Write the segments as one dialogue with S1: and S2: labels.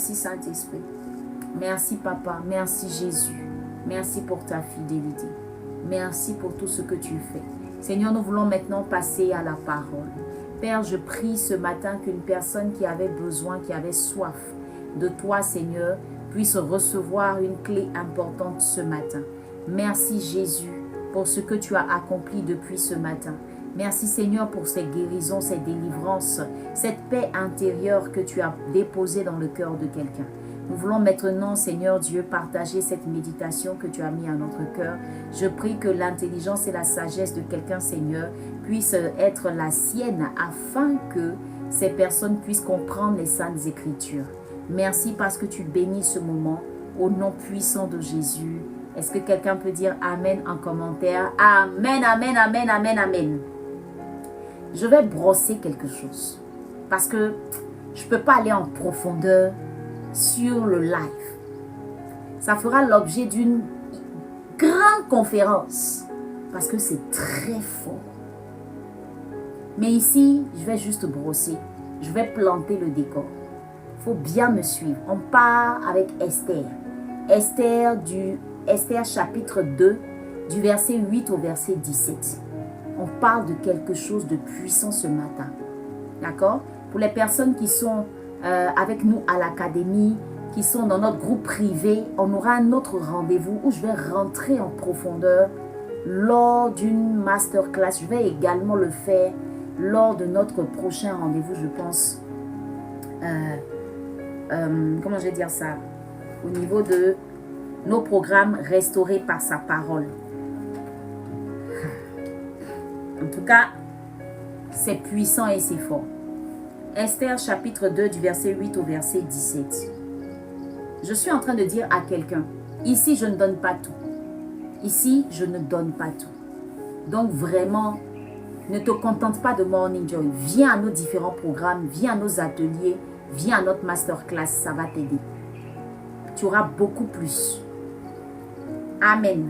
S1: Merci Saint-Esprit. Merci Papa. Merci Jésus. Merci pour ta fidélité. Merci pour tout ce que tu fais. Seigneur, nous voulons maintenant passer à la parole. Père, je prie ce matin qu'une personne qui avait besoin, qui avait soif de toi, Seigneur, puisse recevoir une clé importante ce matin. Merci Jésus pour ce que tu as accompli depuis ce matin. Merci Seigneur pour ces guérisons, ces délivrances, cette paix intérieure que tu as déposée dans le cœur de quelqu'un. Nous voulons maintenant, Seigneur Dieu, partager cette méditation que tu as mis à notre cœur. Je prie que l'intelligence et la sagesse de quelqu'un, Seigneur, puissent être la sienne afin que ces personnes puissent comprendre les saintes écritures. Merci parce que tu bénis ce moment au nom puissant de Jésus. Est-ce que quelqu'un peut dire Amen en commentaire? Amen, Amen, Amen, Amen, Amen. Je vais brosser quelque chose parce que je ne peux pas aller en profondeur sur le live. Ça fera l'objet d'une grande conférence parce que c'est très fort. Mais ici, je vais juste brosser. Je vais planter le décor. Il faut bien me suivre. On part avec Esther. Esther chapitre 2, du verset 8 au verset 17. On parle de quelque chose de puissant ce matin. D'accord? Pour les personnes qui sont avec nous à l'académie, qui sont dans notre groupe privé, on aura un autre rendez-vous où je vais rentrer en profondeur lors d'une masterclass. Je vais également le faire lors de notre prochain rendez-vous, je pense. Comment je vais dire ça? Au niveau de nos programmes restaurés par sa parole. En tout cas, c'est puissant et c'est fort. Esther chapitre 2 du verset 8 au verset 17. Je suis en train de dire à quelqu'un, ici je ne donne pas tout. Ici je ne donne pas tout. Donc vraiment, ne te contente pas de Morning Joy. Viens à nos différents programmes, viens à nos ateliers, viens à notre masterclass, ça va t'aider. Tu auras beaucoup plus. Amen.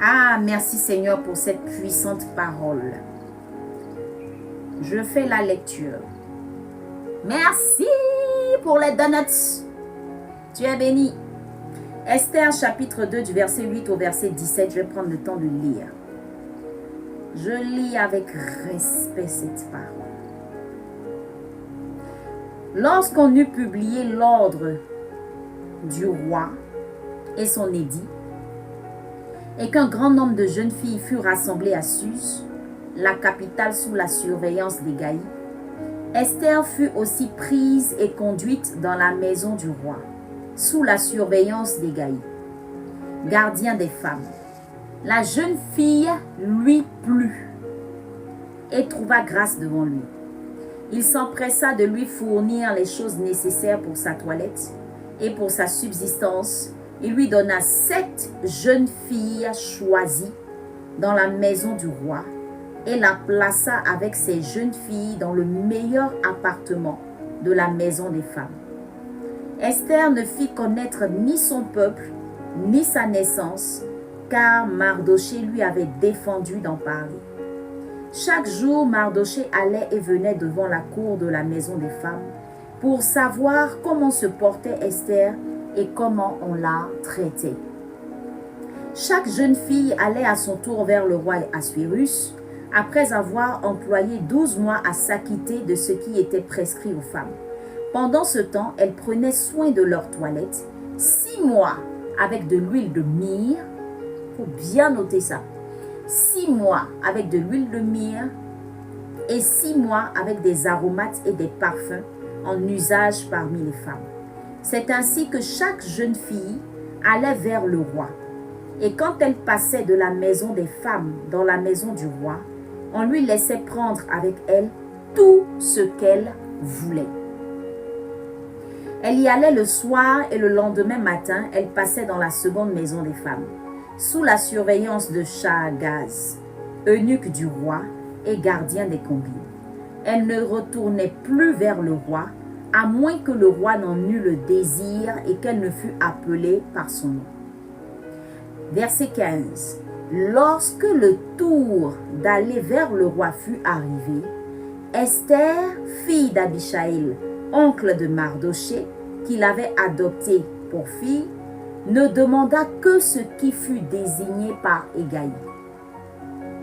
S1: Ah, merci Seigneur pour cette puissante parole. Je fais la lecture. Merci pour les donuts. Tu es béni. Esther chapitre 2 du verset 8 au verset 17. Je vais prendre le temps de lire. Je lis avec respect cette parole. Lorsqu'on eut publié l'ordre du roi et son édit, et qu'un grand nombre de jeunes filles furent rassemblées à Suse, la capitale sous la surveillance d'Hégaï, Esther fut aussi prise et conduite dans la maison du roi, sous la surveillance d'Hégaï, gardien des femmes. La jeune fille lui plut et trouva grâce devant lui. Il s'empressa de lui fournir les choses nécessaires pour sa toilette et pour sa subsistance. Il lui donna 7 jeunes filles choisies dans la maison du roi et la plaça avec ces jeunes filles dans le meilleur appartement de la maison des femmes. Esther ne fit connaître ni son peuple, ni sa naissance, car Mardoché lui avait défendu d'en parler. Chaque jour, Mardoché allait et venait devant la cour de la maison des femmes pour savoir comment se portait Esther et comment on la traitait. Chaque jeune fille allait à son tour vers le roi Assuérus, après avoir employé 12 mois à s'acquitter de ce qui était prescrit aux femmes. Pendant ce temps, elles prenaient soin de leur toilette, 6 mois avec de l'huile de myrrhe, il faut bien noter ça, 6 mois avec de l'huile de myrrhe et 6 mois avec des aromates et des parfums en usage parmi les femmes. C'est ainsi que chaque jeune fille allait vers le roi. Et quand elle passait de la maison des femmes dans la maison du roi, on lui laissait prendre avec elle tout ce qu'elle voulait. Elle y allait le soir et le lendemain matin, elle passait dans la seconde maison des femmes, sous la surveillance de Shaagaz, eunuque du roi et gardien des concubines. Elle ne retournait plus vers le roi, à moins que le roi n'en eût le désir et qu'elle ne fût appelée par son nom. Verset 15. Lorsque le tour d'aller vers le roi fut arrivé, Esther, fille d'Abichaïl, oncle de Mardochée, qui l'avait adopté pour fille, ne demanda que ce qui fut désigné par Hégaï,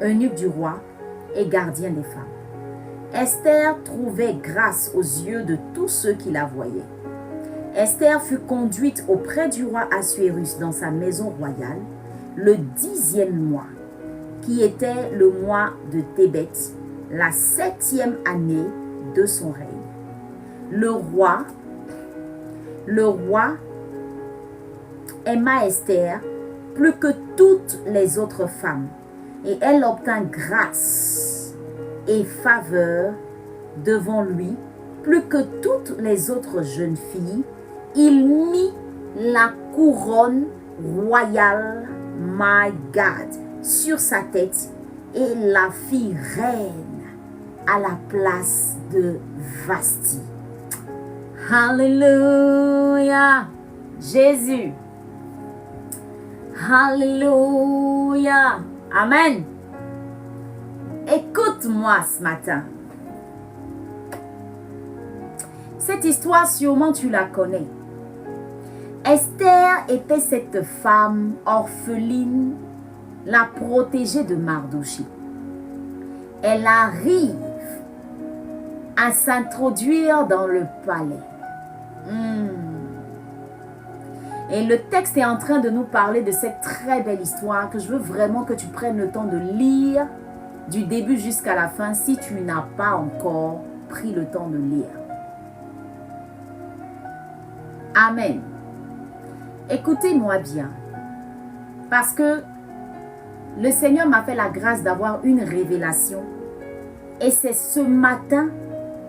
S1: eunuque du roi et gardien des femmes. Esther trouvait grâce aux yeux de tous ceux qui la voyaient. Esther fut conduite auprès du roi Assuérus dans sa maison royale le 10e mois, qui était le mois de Tébet, la 7e année de son règne. Le roi aima Esther plus que toutes les autres femmes, et elle obtint grâce et faveur devant lui plus que toutes les autres jeunes filles. Il mit la couronne royale, my God, sur sa tête et la fit reine à la place de Vasti. Alléluia, Jésus. Alléluia, amen. Écoute-moi ce matin. Cette histoire, sûrement tu la connais. Esther était cette femme orpheline, la protégée de Mardochée. Elle arrive à s'introduire dans le palais. Et le texte est en train de nous parler de cette très belle histoire que je veux vraiment que tu prennes le temps de lire du début jusqu'à la fin si tu n'as pas encore pris le temps de lire. Amen. Écoutez-moi bien, parce que le Seigneur m'a fait la grâce d'avoir une révélation et c'est ce matin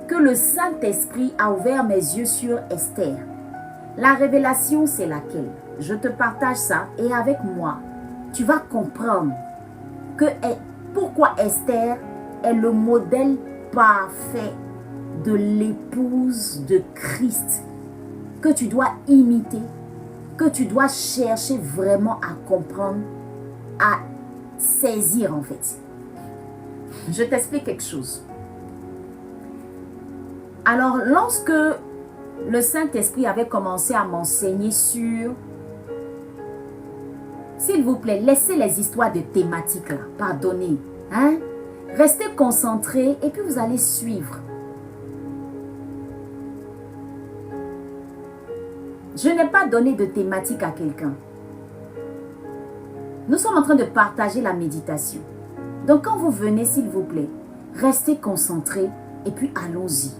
S1: que le Saint-Esprit a ouvert mes yeux sur Esther. La révélation, c'est laquelle? Je te partage ça et avec moi, tu vas comprendre pourquoi Esther est le modèle parfait de l'épouse de Christ que tu dois imiter, que tu dois chercher vraiment à comprendre, à saisir en fait. Je t'explique quelque chose. Alors, lorsque le Saint-Esprit avait commencé à m'enseigner sur... S'il vous plaît, laissez les histoires de thématiques là, pardonnez. Hein? Restez concentrés et puis vous allez suivre. Je n'ai pas donné de thématique à quelqu'un. Nous sommes en train de partager la méditation. Donc quand vous venez, s'il vous plaît, restez concentrés et puis allons-y.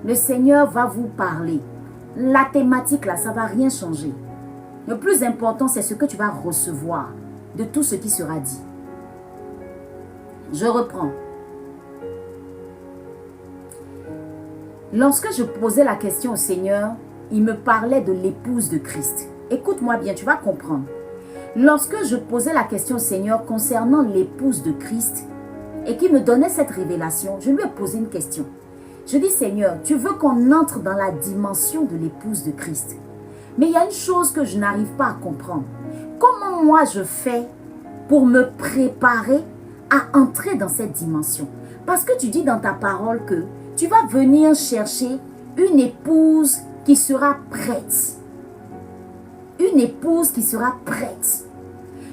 S1: Le Seigneur va vous parler. La thématique là, ça ne va rien changer. Le plus important, c'est ce que tu vas recevoir de tout ce qui sera dit. Je reprends. Lorsque je posais la question au Seigneur, il me parlait de l'épouse de Christ. Écoute-moi bien, tu vas comprendre. Lorsque je posais la question au Seigneur concernant l'épouse de Christ et qu'il me donnait cette révélation, je lui ai posé une question. Je dis, Seigneur, tu veux qu'on entre dans la dimension de l'épouse de Christ. Mais il y a une chose que je n'arrive pas à comprendre. Comment moi je fais pour me préparer à entrer dans cette dimension? Parce que tu dis dans ta parole que tu vas venir chercher une épouse qui sera prête. Une épouse qui sera prête.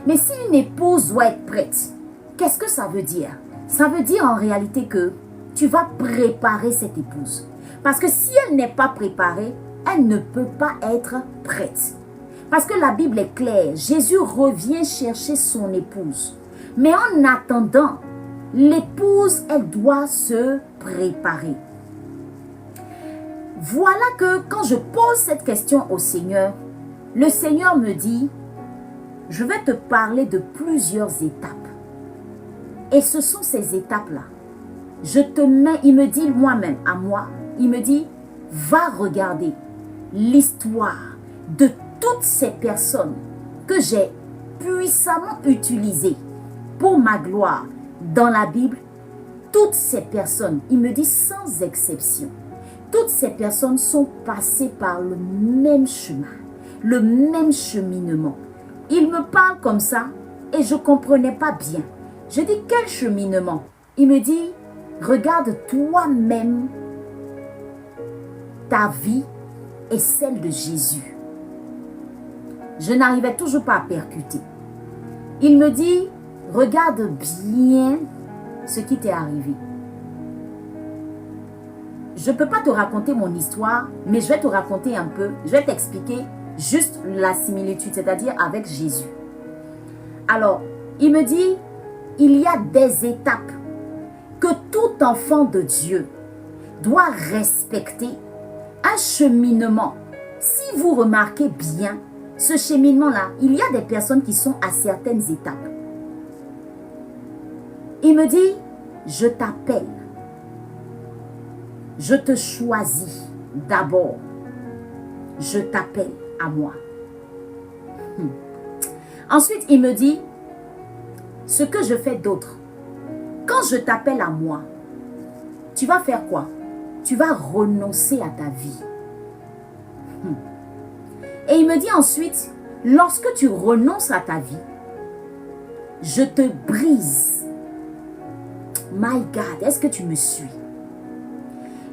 S1: Mais si une épouse doit être prête, qu'est-ce que ça veut dire? Ça veut dire en réalité que tu vas préparer cette épouse. Parce que si elle n'est pas préparée, elle ne peut pas être prête. Parce que la Bible est claire. Jésus revient chercher son épouse. Mais en attendant, l'épouse, elle doit se préparer. Voilà que quand je pose cette question au Seigneur, le Seigneur me dit, je vais te parler de plusieurs étapes. Et ce sont ces étapes-là. Je te mets, il me dit moi-même, à moi, il me dit, va regarder l'histoire de toutes ces personnes que j'ai puissamment utilisées pour ma gloire dans la Bible. Toutes ces personnes, il me dit sans exception, toutes ces personnes sont passées par le même chemin, le même cheminement. Il me parle comme ça et je ne comprenais pas bien. Je dis, quel cheminement? Il me dit, regarde toi-même ta vie est celle de Jésus. Je n'arrivais toujours pas à percuter. Il me dit, regarde bien ce qui t'est arrivé. Je ne peux pas te raconter mon histoire, mais je vais te raconter un peu, je vais t'expliquer juste la similitude, c'est-à-dire avec Jésus. Alors, il me dit, il y a des étapes que tout enfant de Dieu doit respecter. Un cheminement. Si vous remarquez bien, ce cheminement-là, il y a des personnes qui sont à certaines étapes. Il me dit, je t'appelle. Je te choisis d'abord. Je t'appelle à moi. Ensuite, il me dit, ce que je fais d'autre. Quand je t'appelle à moi, tu vas faire quoi? Tu vas renoncer à ta vie. Et il me dit ensuite, lorsque tu renonces à ta vie, je te brise. My God, est-ce que tu me suis?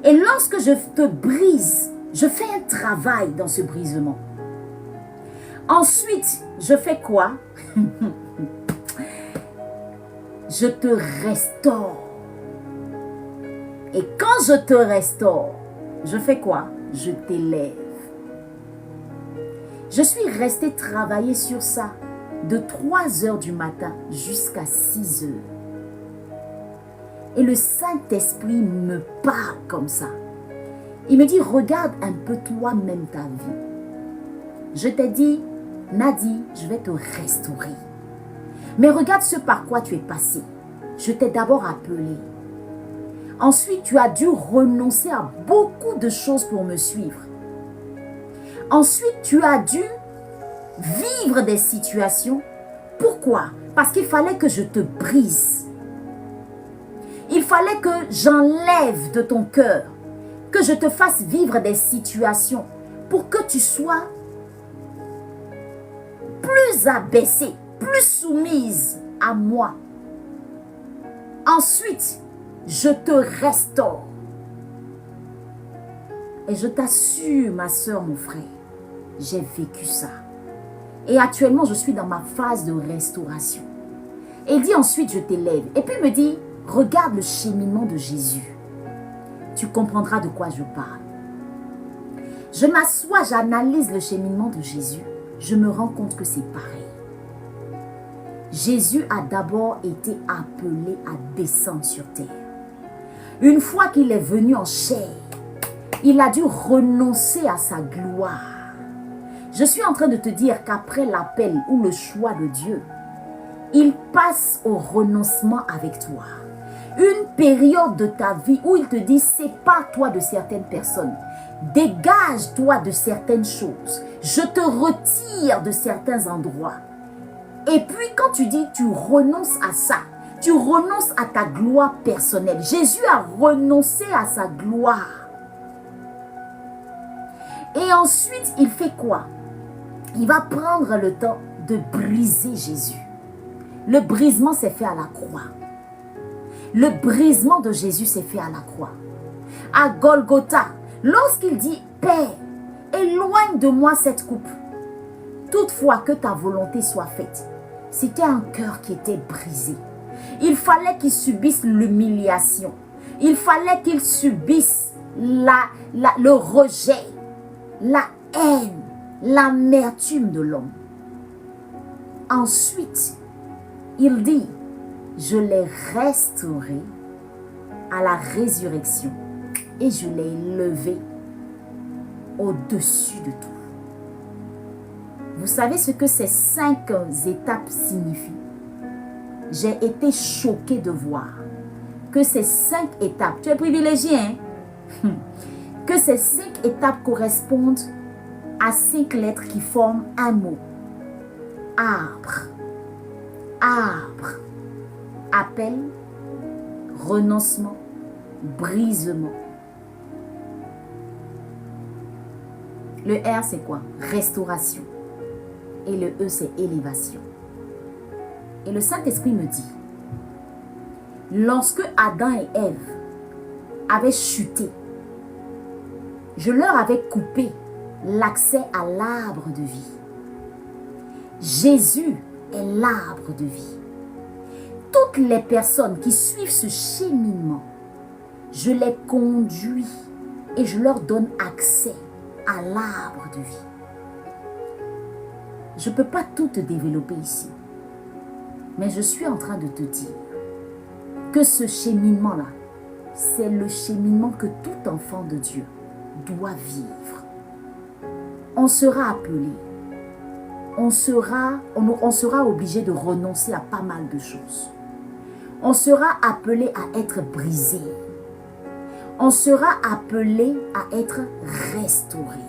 S1: Et lorsque je te brise, je fais un travail dans ce brisement. Ensuite, je fais quoi? Je te restaure. Et quand je te restaure, je fais quoi? Je t'élève. Je suis restée travailler sur ça de 3 heures du matin jusqu'à 6 heures. Et le Saint-Esprit me parle comme ça. Il me dit, regarde un peu toi-même ta vie. Je t'ai dit, Nadie, je vais te restaurer. Mais regarde ce par quoi tu es passé. Je t'ai d'abord appelé. Ensuite, tu as dû renoncer à beaucoup de choses pour me suivre. Ensuite, tu as dû vivre des situations. Pourquoi? Parce qu'il fallait que je te brise. Il fallait que j'enlève de ton cœur, que je te fasse vivre des situations pour que tu sois plus abaissée, plus soumise à moi. Ensuite, je te restaure. Et je t'assure, ma soeur, mon frère, j'ai vécu ça. Et actuellement, je suis dans ma phase de restauration. Et il dit ensuite, je t'élève. Et puis il me dit, regarde le cheminement de Jésus. Tu comprendras de quoi je parle. Je m'assois, j'analyse le cheminement de Jésus. Je me rends compte que c'est pareil. Jésus a d'abord été appelé à descendre sur terre. Une fois qu'il est venu en chair, il a dû renoncer à sa gloire. Je suis en train de te dire qu'après l'appel ou le choix de Dieu, il passe au renoncement avec toi. Une période de ta vie où il te dit, sépare-toi de certaines personnes. Dégage-toi de certaines choses. Je te retire de certains endroits. Et puis quand tu dis, tu renonces à ça, tu renonces à ta gloire personnelle. Jésus a renoncé à sa gloire. Et ensuite, il fait quoi? Il va prendre le temps de briser Jésus. Le brisement s'est fait à la croix. Le brisement de Jésus s'est fait à la croix. À Golgotha, lorsqu'il dit, Père, éloigne de moi cette coupe. Toutefois que ta volonté soit faite. C'était un cœur qui était brisé. Il fallait qu'il subisse l'humiliation. Il fallait qu'il subisse le rejet, la haine, l'amertume de l'homme. Ensuite, il dit, je l'ai restauré à la résurrection et je l'ai élevé au-dessus de tout. Vous savez ce que ces 5 étapes signifient? J'ai été choquée de voir que ces 5 étapes, tu es privilégié, hein? Que ces 5 étapes correspondent à 5 lettres qui forment un mot. Arbre. Arbre. Appel, renoncement, brisement. Le R, c'est quoi? Restauration. Et le E, c'est élévation. Et le Saint-Esprit me dit, lorsque Adam et Ève avaient chuté, je leur avais coupé l'accès à l'arbre de vie. Jésus est l'arbre de vie. Toutes les personnes qui suivent ce cheminement, je les conduis et je leur donne accès à l'arbre de vie. Je ne peux pas tout te développer ici, mais je suis en train de te dire que ce cheminement-là, c'est le cheminement que tout enfant de Dieu doit vivre. On sera appelé, on sera obligé de renoncer à pas mal de choses. On sera appelé à être brisé. On sera appelé à être restauré.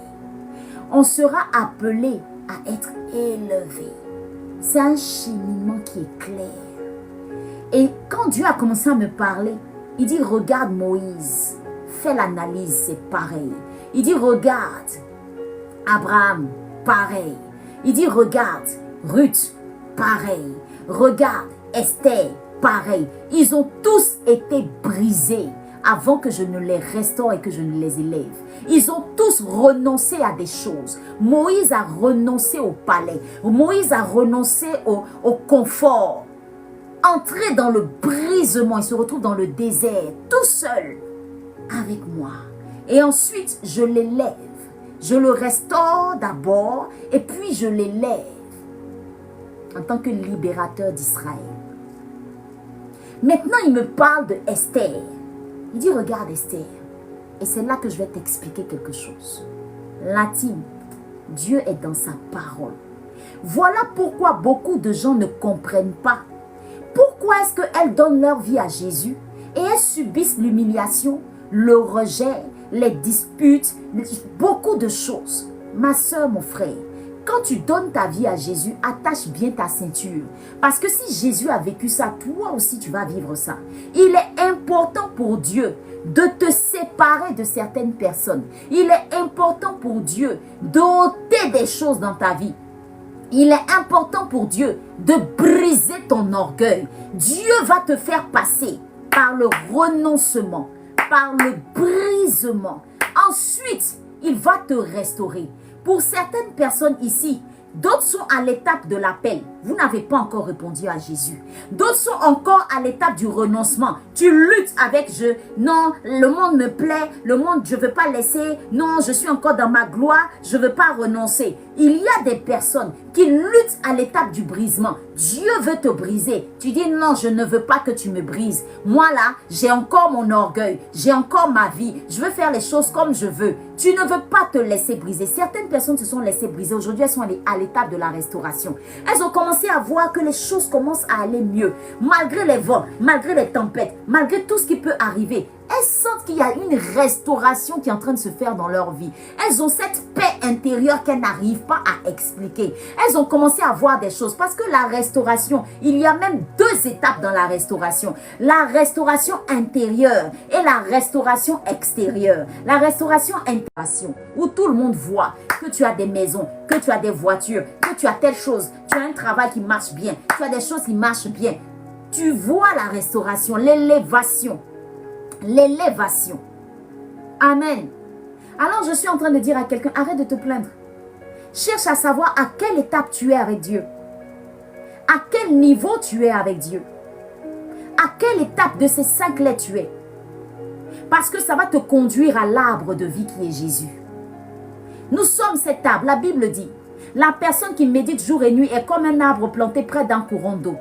S1: On sera appelé à être élevé. C'est un cheminement qui est clair. Et quand Dieu a commencé à me parler, il dit, regarde Moïse, fais l'analyse, c'est pareil. Il dit, regarde Abraham, pareil. Il dit, regarde Ruth, pareil. Regarde Esther, pareil. Ils ont tous été brisés avant que je ne les restaure et que je ne les élève. Ils ont tous renoncé à des choses. Moïse a renoncé au palais. Moïse a renoncé au confort. Entré dans le brisement, il se retrouve dans le désert, tout seul, avec moi. Et ensuite, je l'élève. Je le restaure d'abord et puis je l'élève en tant que libérateur d'Israël. Maintenant, il me parle de Esther. Il dit, regarde Esther. Et c'est là que je vais t'expliquer quelque chose. L'intime, Dieu est dans sa parole. Voilà pourquoi beaucoup de gens ne comprennent pas. Pourquoi est-ce qu'elles donnent leur vie à Jésus et elles subissent l'humiliation, le rejet, les disputes, beaucoup de choses. Ma soeur, mon frère, quand tu donnes ta vie à Jésus, attache bien ta ceinture. Parce que si Jésus a vécu ça, toi aussi tu vas vivre ça. Il est important pour Dieu de te séparer de certaines personnes. Il est important pour Dieu d'ôter des choses dans ta vie. Il est important pour Dieu de briser ton orgueil. Dieu va te faire passer par le renoncement, par le brisement. Ensuite, il va te restaurer. Pour certaines personnes ici, d'autres sont à l'étape de l'appel. Vous n'avez pas encore répondu à Jésus. D'autres sont encore à l'étape du renoncement. Tu luttes avec non, le monde me plaît, le monde, je ne veux pas laisser. Non, je suis encore dans ma gloire, je ne veux pas renoncer. Il y a des personnes qui luttent à l'étape du brisement. Dieu veut te briser. Tu dis non, je ne veux pas que tu me brises. Moi là, j'ai encore mon orgueil, j'ai encore ma vie. Je veux faire les choses comme je veux. Tu ne veux pas te laisser briser. Certaines personnes se sont laissées briser. Aujourd'hui, elles sont à l'étape de la restauration. Elles ont commencé à voir que les choses commencent à aller mieux. Malgré les vents, malgré les tempêtes, malgré tout ce qui peut arriver. Elles sentent qu'il y a une restauration qui est en train de se faire dans leur vie. Elles ont cette paix intérieure qu'elles n'arrivent pas à expliquer. Elles ont commencé à voir des choses parce que la restauration, il y a même deux étapes dans la restauration. La restauration intérieure et la restauration extérieure. La restauration intérieure où tout le monde voit que tu as des maisons, que tu as des voitures, que tu as telle chose, tu as un travail qui marche bien, tu as des choses qui marchent bien. Tu vois la restauration, l'élévation. L'élévation. Amen. Alors je suis en train de dire à quelqu'un, arrête de te plaindre. Cherche à savoir à quelle étape tu es avec Dieu. À quel niveau tu es avec Dieu. À quelle étape de ces 5 lettres tu es. Parce que ça va te conduire à l'arbre de vie qui est Jésus. Nous sommes cet arbre. La Bible dit, la personne qui médite jour et nuit est comme un arbre planté près d'un courant d'eau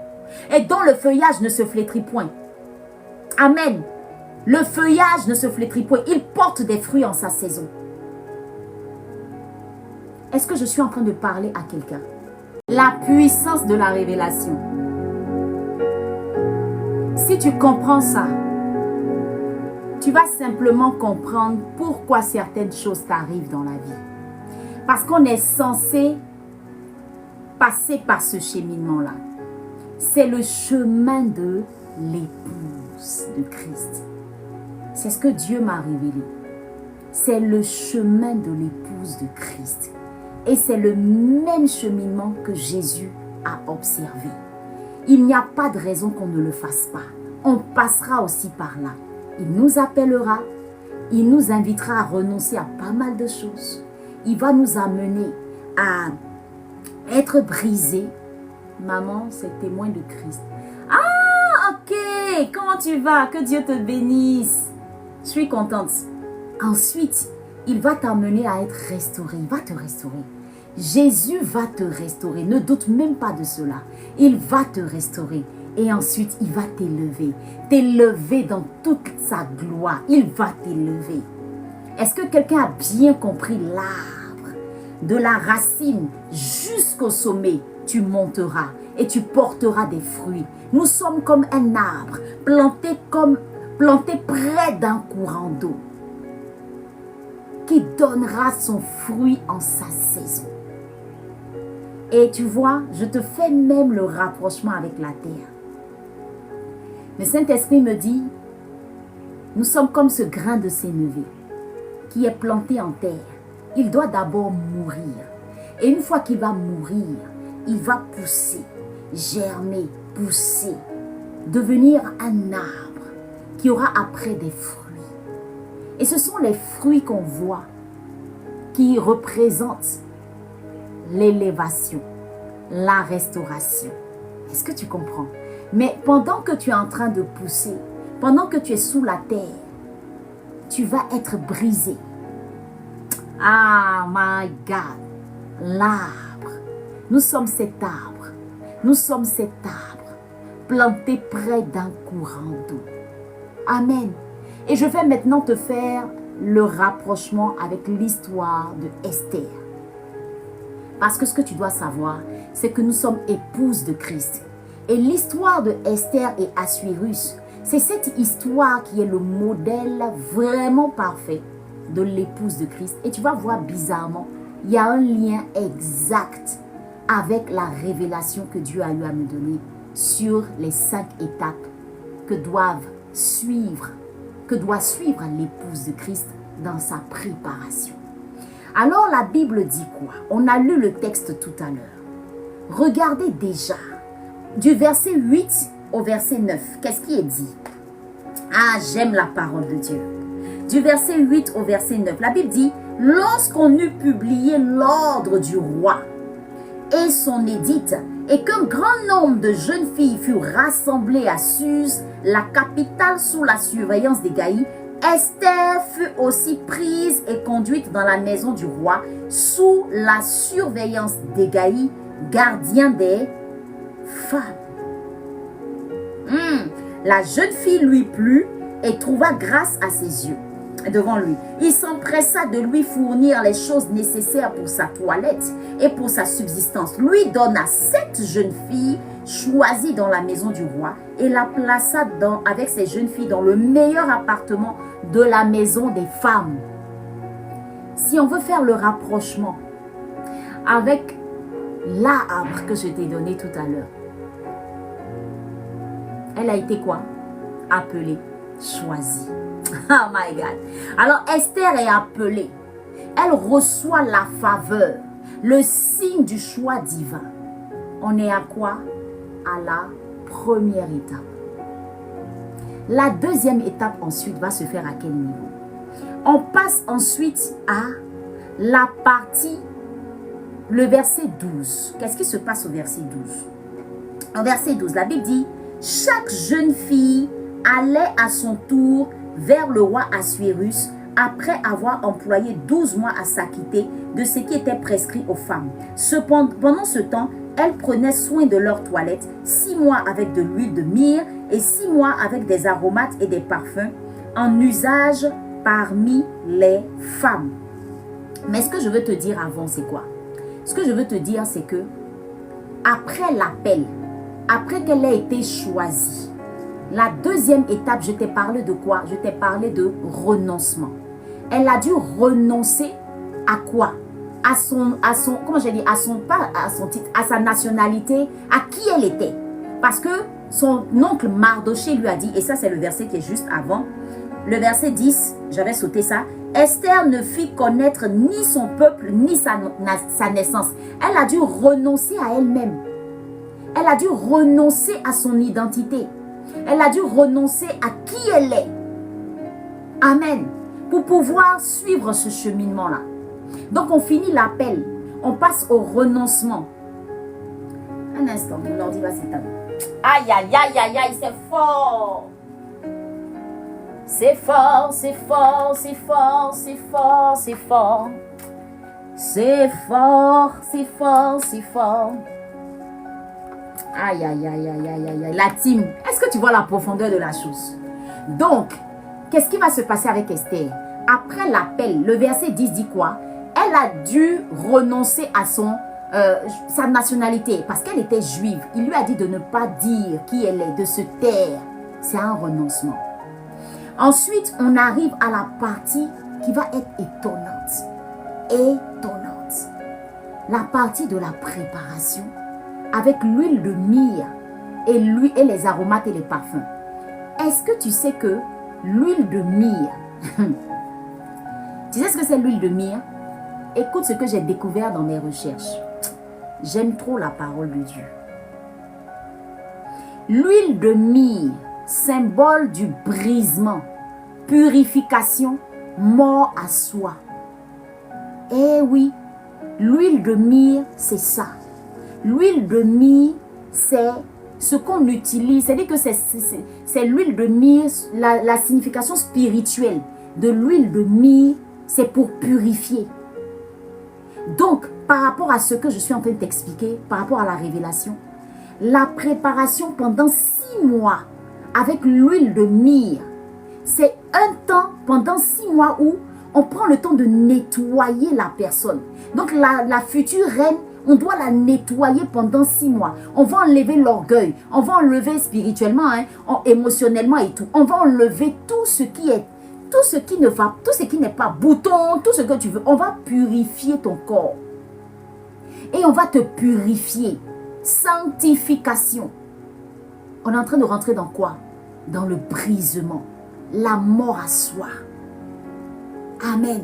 S1: et dont le feuillage ne se flétrit point. Amen. Le feuillage ne se flétrit point. Il porte des fruits en sa saison. Est-ce que je suis en train de parler à quelqu'un? La puissance de la révélation. Si tu comprends ça, tu vas simplement comprendre pourquoi certaines choses t'arrivent dans la vie. Parce qu'on est censé passer par ce cheminement-là. C'est le chemin de l'épouse de Christ. C'est ce que Dieu m'a révélé. C'est le chemin de l'épouse de Christ. Et c'est le même cheminement que Jésus a observé. Il n'y a pas de raison qu'on ne le fasse pas. On passera aussi par là. Il nous appellera, il nous invitera à renoncer à pas mal de choses. Il va nous amener à être brisés. Maman, c'est témoin de Christ. Ah, ok. Comment tu vas? Que Dieu te bénisse. Je suis contente. Ensuite, il va t'amener à être restauré. Il va te restaurer. Jésus va te restaurer. Ne doute même pas de cela. Il va te restaurer. Et ensuite, il va t'élever. T'élever dans toute sa gloire. Il va t'élever. Est-ce que quelqu'un a bien compris l'arbre? De la racine jusqu'au sommet, tu monteras et tu porteras des fruits. Nous sommes comme un arbre planté près d'un courant d'eau qui donnera son fruit en sa saison. Et tu vois, je te fais même le rapprochement avec la terre. Le Saint-Esprit me dit, nous sommes comme ce grain de sénévé qui est planté en terre. Il doit d'abord mourir. Et une fois qu'il va mourir, il va pousser, germer, pousser, devenir un arbre qui aura après des fruits. Et ce sont les fruits qu'on voit qui représentent l'élévation, la restauration. Est-ce que tu comprends? Mais pendant que tu es en train de pousser, pendant que tu es sous la terre, tu vas être brisé. Ah, my God, l'arbre. Nous sommes cet arbre. Nous sommes cet arbre planté près d'un courant d'eau. Amen. Et je vais maintenant te faire le rapprochement avec l'histoire de Esther. Parce que ce que tu dois savoir, c'est que nous sommes épouses de Christ. Et l'histoire de Esther et Assuérus, c'est cette histoire qui est le modèle vraiment parfait de l'épouse de Christ. Et tu vas voir bizarrement, il y a un lien exact avec la révélation que Dieu a eu à me donner sur les 5 étapes que doit suivre l'épouse de Christ dans sa préparation. Alors la Bible dit quoi? On a lu le texte tout à l'heure. Regardez déjà, du verset 8 au verset 9, qu'est-ce qui est dit? Ah, j'aime la parole de Dieu. Du verset 8 au verset 9, la Bible dit, lorsqu'on eut publié l'ordre du roi et son édite, et qu'un grand nombre de jeunes filles furent rassemblées à Suse, la capitale sous la surveillance d'Hégaï, Esther fut aussi prise et conduite dans la maison du roi sous la surveillance d'Hégaï, gardien des femmes. La jeune fille lui plut et trouva grâce à ses yeux devant lui. Il s'empressa de lui fournir les choses nécessaires pour sa toilette et pour sa subsistance. Lui donna 7 jeunes filles choisies dans la maison du roi et la plaça avec ces jeunes filles dans le meilleur appartement de la maison des femmes. Si on veut faire le rapprochement avec l'arbre que je t'ai donné tout à l'heure, elle a été quoi? Appelée, choisie. Oh my God. Alors Esther est appelée. Elle reçoit la faveur, le signe du choix divin. On est à quoi? À la première étape. La deuxième étape ensuite va se faire à quel niveau? On passe ensuite à la partie, le verset 12. Qu'est-ce qui se passe au verset 12? Au verset 12, la Bible dit, chaque jeune fille allait à son tour vers le roi Assuérus après avoir employé 12 mois à s'acquitter de ce qui était prescrit aux femmes. Cependant, pendant ce temps, elles prenaient soin de leur toilette, 6 mois avec de l'huile de myrrhe et 6 mois avec des aromates et des parfums en usage parmi les femmes. Mais ce que je veux te dire avant, c'est quoi? Ce que je veux te dire, c'est que après l'appel, après qu'elle ait été choisie, la deuxième étape, je t'ai parlé de quoi? Je t'ai parlé de renoncement. Elle a dû renoncer à quoi? À son comment j'ai dit, à son titre, à sa nationalité, à qui elle était. Parce que son oncle Mardoché lui a dit, et ça c'est le verset qui est juste avant, le verset 10, j'avais sauté ça, Esther ne fit connaître ni son peuple, ni sa naissance. Elle a dû renoncer à elle-même. Elle a dû renoncer à son identité. Elle a dû renoncer à qui elle est. Amen. pour pouvoir suivre ce cheminement-là. Donc, on finit l'appel. On passe au renoncement. Un instant, mon ordi va s'éteindre. Aïe, aïe, aïe, aïe, aïe, c'est fort. C'est fort, c'est fort, c'est fort, c'est fort, c'est fort. C'est fort, c'est fort, c'est fort. Aïe, aïe, aïe, aïe, aïe, aïe, aïe. La team, est-ce que tu vois la profondeur de la chose? Donc, qu'est-ce qui va se passer avec Esther? Après l'appel, le verset 10 dit quoi? Elle a dû renoncer à sa nationalité parce qu'elle était juive. Il lui a dit de ne pas dire qui elle est, de se taire. C'est un renoncement. Ensuite, on arrive à la partie qui va être étonnante. Étonnante. La partie de la préparation avec l'huile de myrrhe et les aromates et les parfums. Est-ce que tu sais que l'huile de myrrhe, tu sais ce que c'est l'huile de myrrhe? Écoute ce que j'ai découvert dans mes recherches. J'aime trop la parole de Dieu. L'huile de myrrhe, symbole du brisement, purification, mort à soi. Eh oui, l'huile de myrrhe, c'est ça. L'huile de myrrhe, c'est ce qu'on utilise. C'est-à-dire que c'est l'huile de myrrhe, la signification spirituelle de l'huile de myrrhe, c'est pour purifier. Donc, par rapport à ce que je suis en train de t'expliquer, par rapport à la révélation, la préparation pendant 6 mois avec l'huile de myrrhe, c'est un temps pendant 6 mois où on prend le temps de nettoyer la personne. Donc, la future reine, on doit la nettoyer pendant 6 mois. On va enlever l'orgueil, on va enlever spirituellement, émotionnellement et tout. On va enlever tout ce qui est, tout ce qui ne va, tout ce qui n'est pas bouton, tout ce que tu veux. On va purifier ton corps. Et on va te purifier. Sanctification. On est en train de rentrer dans quoi? Dans le brisement. La mort à soi. Amen.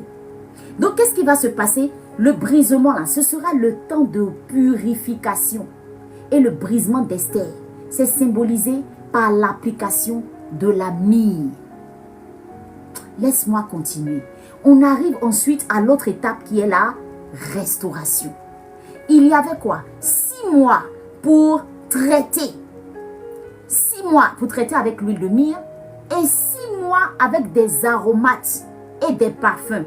S1: Donc, qu'est-ce qui va se passer? Le brisement, là, ce sera le temps de purification. Et le brisement d'Esther, c'est symbolisé par l'application de la myrrhe. Laisse-moi continuer. On arrive ensuite à l'autre étape qui est la restauration. Il y avait quoi? 6 mois pour traiter. 6 mois pour traiter avec l'huile de myrrhe et 6 mois avec des aromates et des parfums.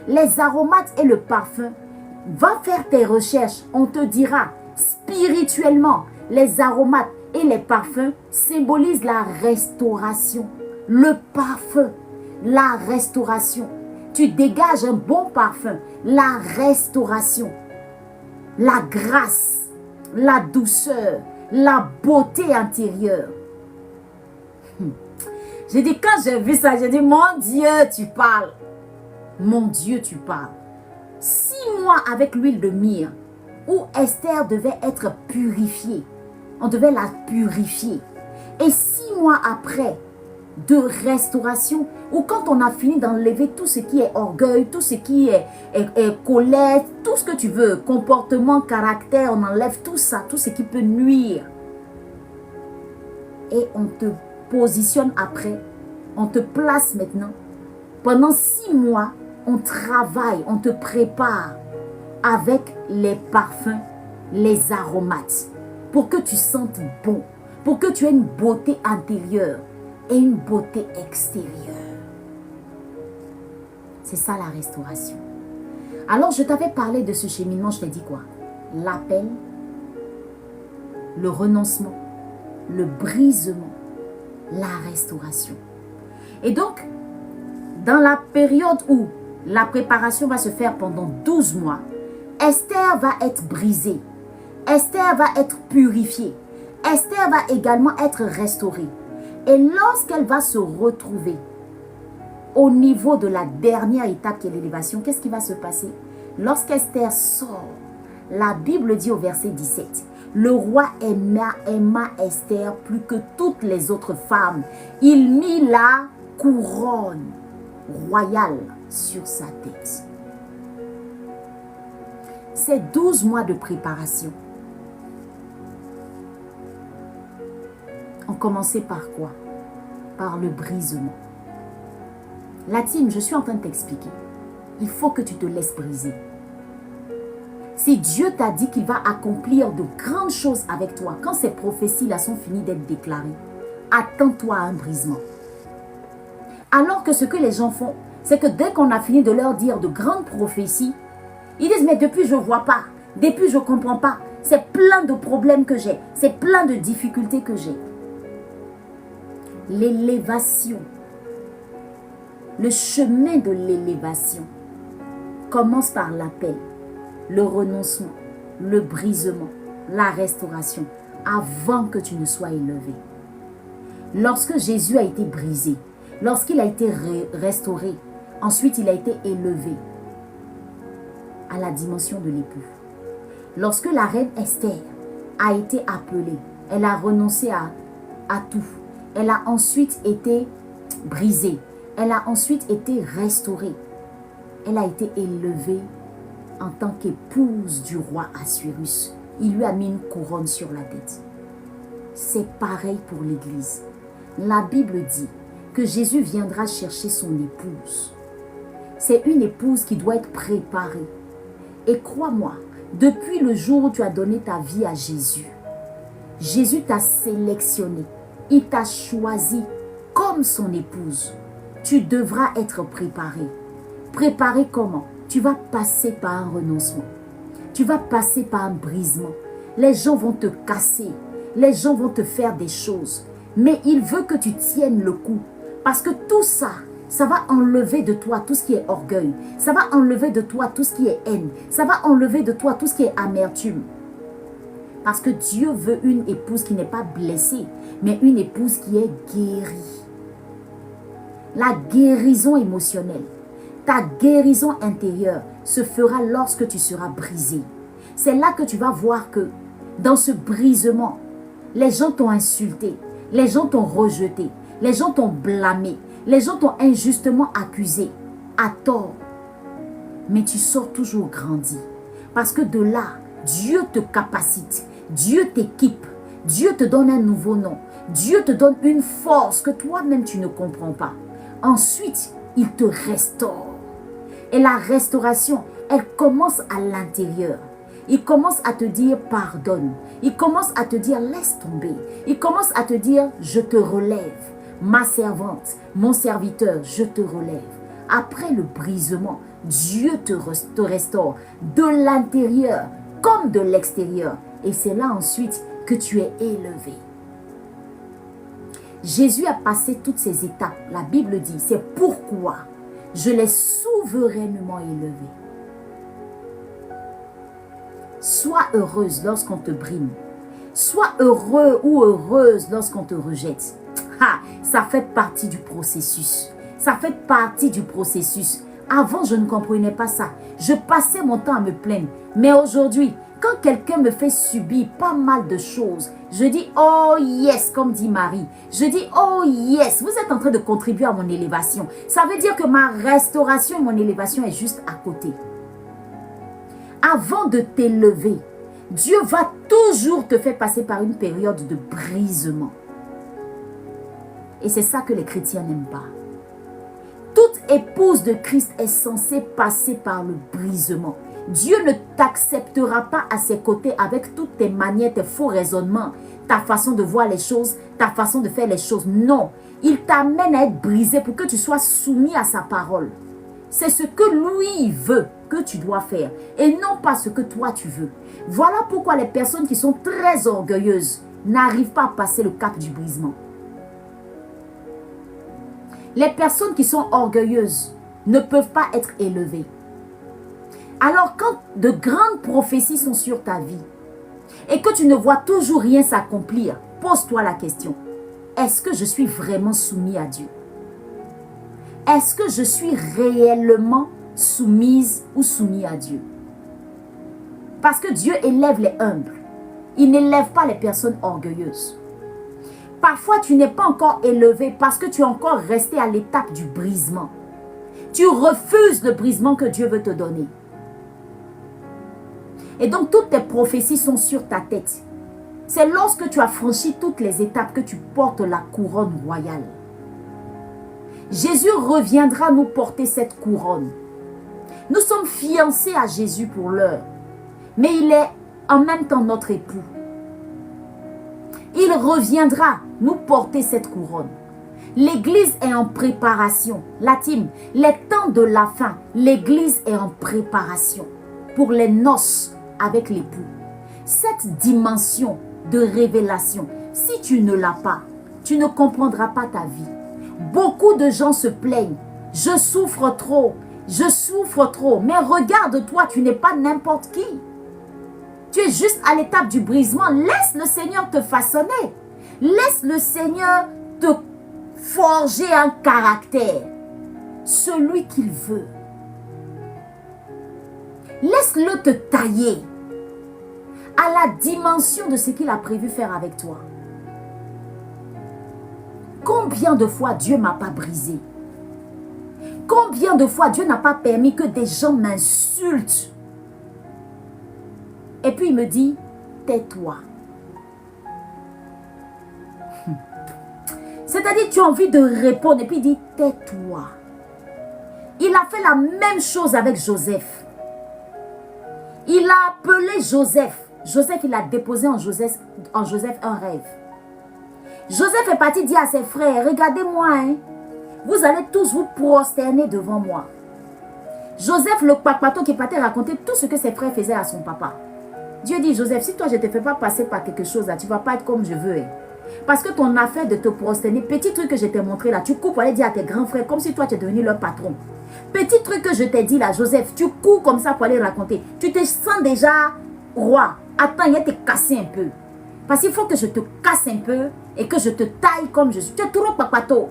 S1: Les aromates et le parfum, va faire tes recherches, on te dira spirituellement, les aromates et les parfums symbolisent la restauration. Le parfum, la restauration. Tu dégages un bon parfum, la restauration. La grâce, la douceur, la beauté intérieure. J'ai dit, quand j'ai vu ça, j'ai dit, mon Dieu, tu parles. Mon Dieu, tu parles. 6 mois avec l'huile de myrrhe, où Esther devait être purifiée. On devait la purifier. Et 6 mois après, de restauration, où quand on a fini d'enlever tout ce qui est orgueil, tout ce qui est colère, tout ce que tu veux, comportement, caractère, on enlève tout ça, tout ce qui peut nuire. Et on te positionne après, on te place maintenant. Pendant 6 mois, on travaille, on te prépare avec les parfums, les aromates, pour que tu sentes bon, pour que tu aies une beauté intérieure et une beauté extérieure. C'est ça la restauration. Alors, je t'avais parlé de ce cheminement, je t'ai dit quoi? L'appel, le renoncement, le brisement, la restauration. Et donc, dans la période où la préparation va se faire pendant 12 mois, Esther va être brisée. Esther va être purifiée. Esther va également être restaurée. Et lorsqu'elle va se retrouver au niveau de la dernière étape qui est l'élévation, qu'est-ce qui va se passer? Lorsqu'Esther sort, la Bible dit au verset 17, le roi aima Esther plus que toutes les autres femmes. Il mit la couronne royale sur sa tête. C'est 12 mois de préparation. On commençait par quoi? Par le brisement. La team, je suis en train de t'expliquer. Il faut que tu te laisses briser. Si Dieu t'a dit qu'il va accomplir de grandes choses avec toi, quand ces prophéties-là sont finies d'être déclarées, attends-toi à un brisement. Alors que ce que les gens font, c'est que dès qu'on a fini de leur dire de grandes prophéties, ils disent, mais depuis je ne vois pas, depuis je ne comprends pas, c'est plein de problèmes que j'ai, c'est plein de difficultés que j'ai. L'élévation, le chemin de l'élévation commence par l'appel, le renoncement, le brisement, la restauration, avant que tu ne sois élevé. Lorsque Jésus a été brisé, lorsqu'il a été restauré, ensuite il a été élevé à la dimension de l'époux. Lorsque la reine Esther a été appelée, elle a renoncé à tout. Elle a ensuite été brisée. Elle a ensuite été restaurée. Elle a été élevée en tant qu'épouse du roi Assuérus. Il lui a mis une couronne sur la tête. C'est pareil pour l'Église. La Bible dit que Jésus viendra chercher son épouse. C'est une épouse qui doit être préparée. Et crois-moi, depuis le jour où tu as donné ta vie à Jésus, Jésus t'a sélectionné. Il t'a choisi comme son épouse. Tu devras être préparé. Préparé comment? Tu vas passer par un renoncement. Tu vas passer par un brisement. Les gens vont te casser. Les gens vont te faire des choses. Mais il veut que tu tiennes le coup. Parce que tout ça, ça va enlever de toi tout ce qui est orgueil. Ça va enlever de toi tout ce qui est haine. Ça va enlever de toi tout ce qui est amertume. Parce que Dieu veut une épouse qui n'est pas blessée, mais une épouse qui est guérie. La guérison émotionnelle, ta guérison intérieure se fera lorsque tu seras brisé. C'est là que tu vas voir que dans ce brisement, les gens t'ont insulté, les gens t'ont rejeté, les gens t'ont blâmé, les gens t'ont injustement accusé, à tort. Mais tu sors toujours grandi. Parce que de là, Dieu te capacite, Dieu t'équipe, Dieu te donne un nouveau nom, Dieu te donne une force que toi-même tu ne comprends pas. Ensuite, il te restaure. Et la restauration, elle commence à l'intérieur. Il commence à te dire pardonne. Il commence à te dire laisse tomber. Il commence à te dire je te relève. Ma servante, mon serviteur, je te relève. Après le brisement, Dieu te restaure de l'intérieur comme de l'extérieur. Et c'est là ensuite que tu es élevé. Jésus a passé toutes ces étapes. La Bible dit, c'est pourquoi je l'ai souverainement élevé. Sois heureuse lorsqu'on te brime. Sois heureux ou heureuse lorsqu'on te rejette. Ça fait partie du processus. Ça fait partie du processus. Avant, je ne comprenais pas ça. Je passais mon temps à me plaindre. Mais aujourd'hui, quand quelqu'un me fait subir pas mal de choses, je dis, oh yes, comme dit Marie. Je dis, oh yes, vous êtes en train de contribuer à mon élévation. Ça veut dire que ma restauration, mon élévation est juste à côté. Avant de t'élever, Dieu va toujours te faire passer par une période de brisement. Et c'est ça que les chrétiens n'aiment pas. Toute épouse de Christ est censée passer par le brisement. Dieu ne t'acceptera pas à ses côtés avec toutes tes manières, tes faux raisonnements, ta façon de voir les choses, ta façon de faire les choses. Non, il t'amène à être brisé pour que tu sois soumis à sa parole. C'est ce que lui veut que tu dois faire et non pas ce que toi tu veux. Voilà pourquoi les personnes qui sont très orgueilleuses n'arrivent pas à passer le cap du brisement. Les personnes qui sont orgueilleuses ne peuvent pas être élevées. Alors quand de grandes prophéties sont sur ta vie et que tu ne vois toujours rien s'accomplir, pose-toi la question. Est-ce que je suis vraiment soumis à Dieu? Est-ce que je suis réellement soumise ou soumis à Dieu? Parce que Dieu élève les humbles. Il n'élève pas les personnes orgueilleuses. Parfois, tu n'es pas encore élevé parce que tu es encore resté à l'étape du brisement. Tu refuses le brisement que Dieu veut te donner. Et donc, toutes tes prophéties sont sur ta tête. C'est lorsque tu as franchi toutes les étapes que tu portes la couronne royale. Jésus reviendra nous porter cette couronne. Nous sommes fiancés à Jésus pour l'heure, mais il est en même temps notre époux. Il reviendra nous porter cette couronne. L'église est en préparation. La team, les temps de la fin, l'église est en préparation pour les noces avec l'époux. Cette dimension de révélation, si tu ne l'as pas, tu ne comprendras pas ta vie. Beaucoup de gens se plaignent. Je souffre trop. Je souffre trop. Mais regarde-toi, tu n'es pas n'importe qui. Tu es juste à l'étape du brisement. Laisse le Seigneur te façonner. Laisse le Seigneur te forger un caractère. Celui qu'il veut. Laisse-le te tailler à la dimension de ce qu'il a prévu faire avec toi. Combien de fois Dieu ne m'a pas brisé? Combien de fois Dieu n'a pas permis que des gens m'insultent? Et puis il me dit, tais-toi. C'est-à-dire, tu as envie de répondre et puis il dit, tais-toi. Il a fait la même chose avec Joseph. Il a appelé Joseph. Joseph, il a déposé en Joseph un rêve. Joseph est parti dire à ses frères, regardez-moi, hein, vous allez tous vous prosterner devant moi. Joseph, le papato qui partait raconter tout ce que ses frères faisaient à son papa. Dieu dit, Joseph, si toi je ne te fais pas passer par quelque chose là, tu ne vas pas être comme je veux. Hein. Parce que ton affaire de te prosterner, petit truc que je t'ai montré là, tu cours pour aller dire à tes grands frères comme si toi tu es devenu leur patron. Petit truc que je t'ai dit là, Joseph, tu cours comme ça pour aller raconter. Tu te sens déjà roi. Attends, il va te casser un peu. Parce qu'il faut que je te casse un peu et que je te taille comme je suis. Tu es trop papato.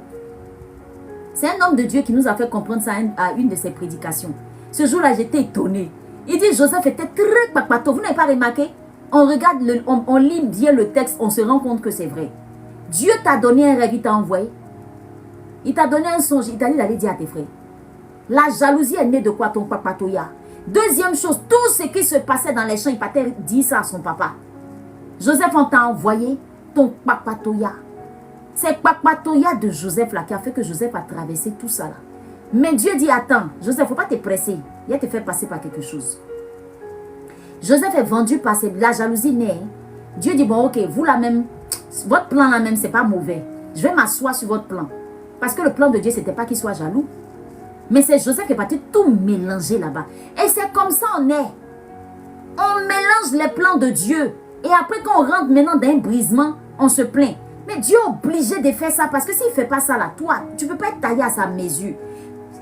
S1: C'est un homme de Dieu qui nous a fait comprendre ça à une de ses prédications. Ce jour-là, j'étais étonnée. Il dit, Joseph était très papato. Vous n'avez pas remarqué? On regarde, on lit bien le texte, on se rend compte que c'est vrai. Dieu t'a donné un rêve, il t'a envoyé. Il t'a donné un songe, il t'a dit d'aller dire à tes frères. La jalousie est née de quoi, ton papatoya? Deuxième chose, tout ce qui se passait dans les champs, il partait dire ça à son papa. Joseph, on t'a envoyé ton papatoya. C'est papatoya de Joseph là qui a fait que Joseph a traversé tout ça là. Mais Dieu dit, attends, Joseph, il ne faut pas te presser. Il va te faire passer par quelque chose. Joseph est vendu par la jalousie née. Dieu dit, bon ok, vous là même, votre plan là même, c'est pas mauvais. Je vais m'asseoir sur votre plan. Parce que le plan de Dieu, c'était pas qu'il soit jaloux. Mais c'est Joseph qui est parti tout mélanger là-bas. Et c'est comme ça on est. On mélange les plans de Dieu. Et après quand on rentre maintenant dans un brisement, on se plaint. Mais Dieu est obligé de faire ça parce que s'il ne fait pas ça là, toi, tu ne peux pas être taillé à sa mesure.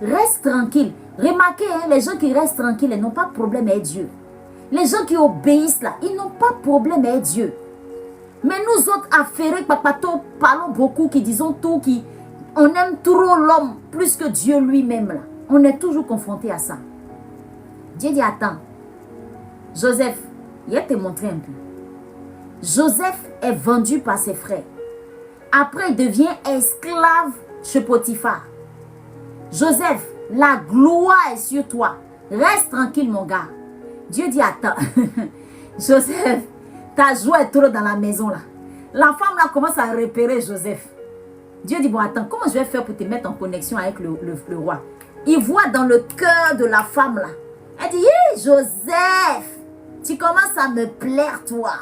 S1: Reste tranquille. Remarquez, hein, les gens qui restent tranquilles, ils n'ont pas de problème avec Dieu. Les gens qui obéissent là, ils n'ont pas de problème avec Dieu. Mais nous autres, affairés, papato, parlons beaucoup, qui disons tout, on aime trop l'homme plus que Dieu lui-même là. On est toujours confronté à ça. Dieu dit, attends, Joseph, il va te montrer un peu. Joseph est vendu par ses frères. Après, il devient esclave chez Potiphar. Joseph, la gloire est sur toi. Reste tranquille, mon gars. Dieu dit, attends. Joseph, ta joie est trop dans la maison là. La femme là commence à repérer Joseph. Dieu dit, bon, attends, comment je vais faire pour te mettre en connexion avec le roi? Il voit dans le cœur de la femme là. Elle dit, hey, Joseph, tu commences à me plaire, toi.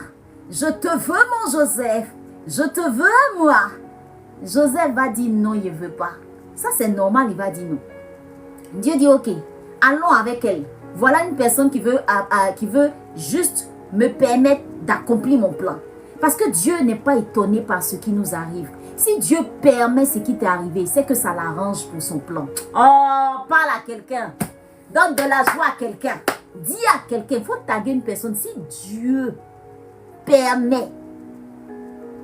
S1: Je te veux, mon Joseph. Je te veux, moi. Joseph va dire non, il ne veut pas. Ça, c'est normal, il va dire non. Dieu dit, ok, allons avec elle. Voilà une personne qui veut juste me permettre d'accomplir mon plan. Parce que Dieu n'est pas étonné par ce qui nous arrive. Si Dieu permet ce qui t'est arrivé, c'est que ça l'arrange pour son plan. Oh, parle à quelqu'un. Donne de la joie à quelqu'un. Dis à quelqu'un, il faut taguer une personne. Si Dieu permet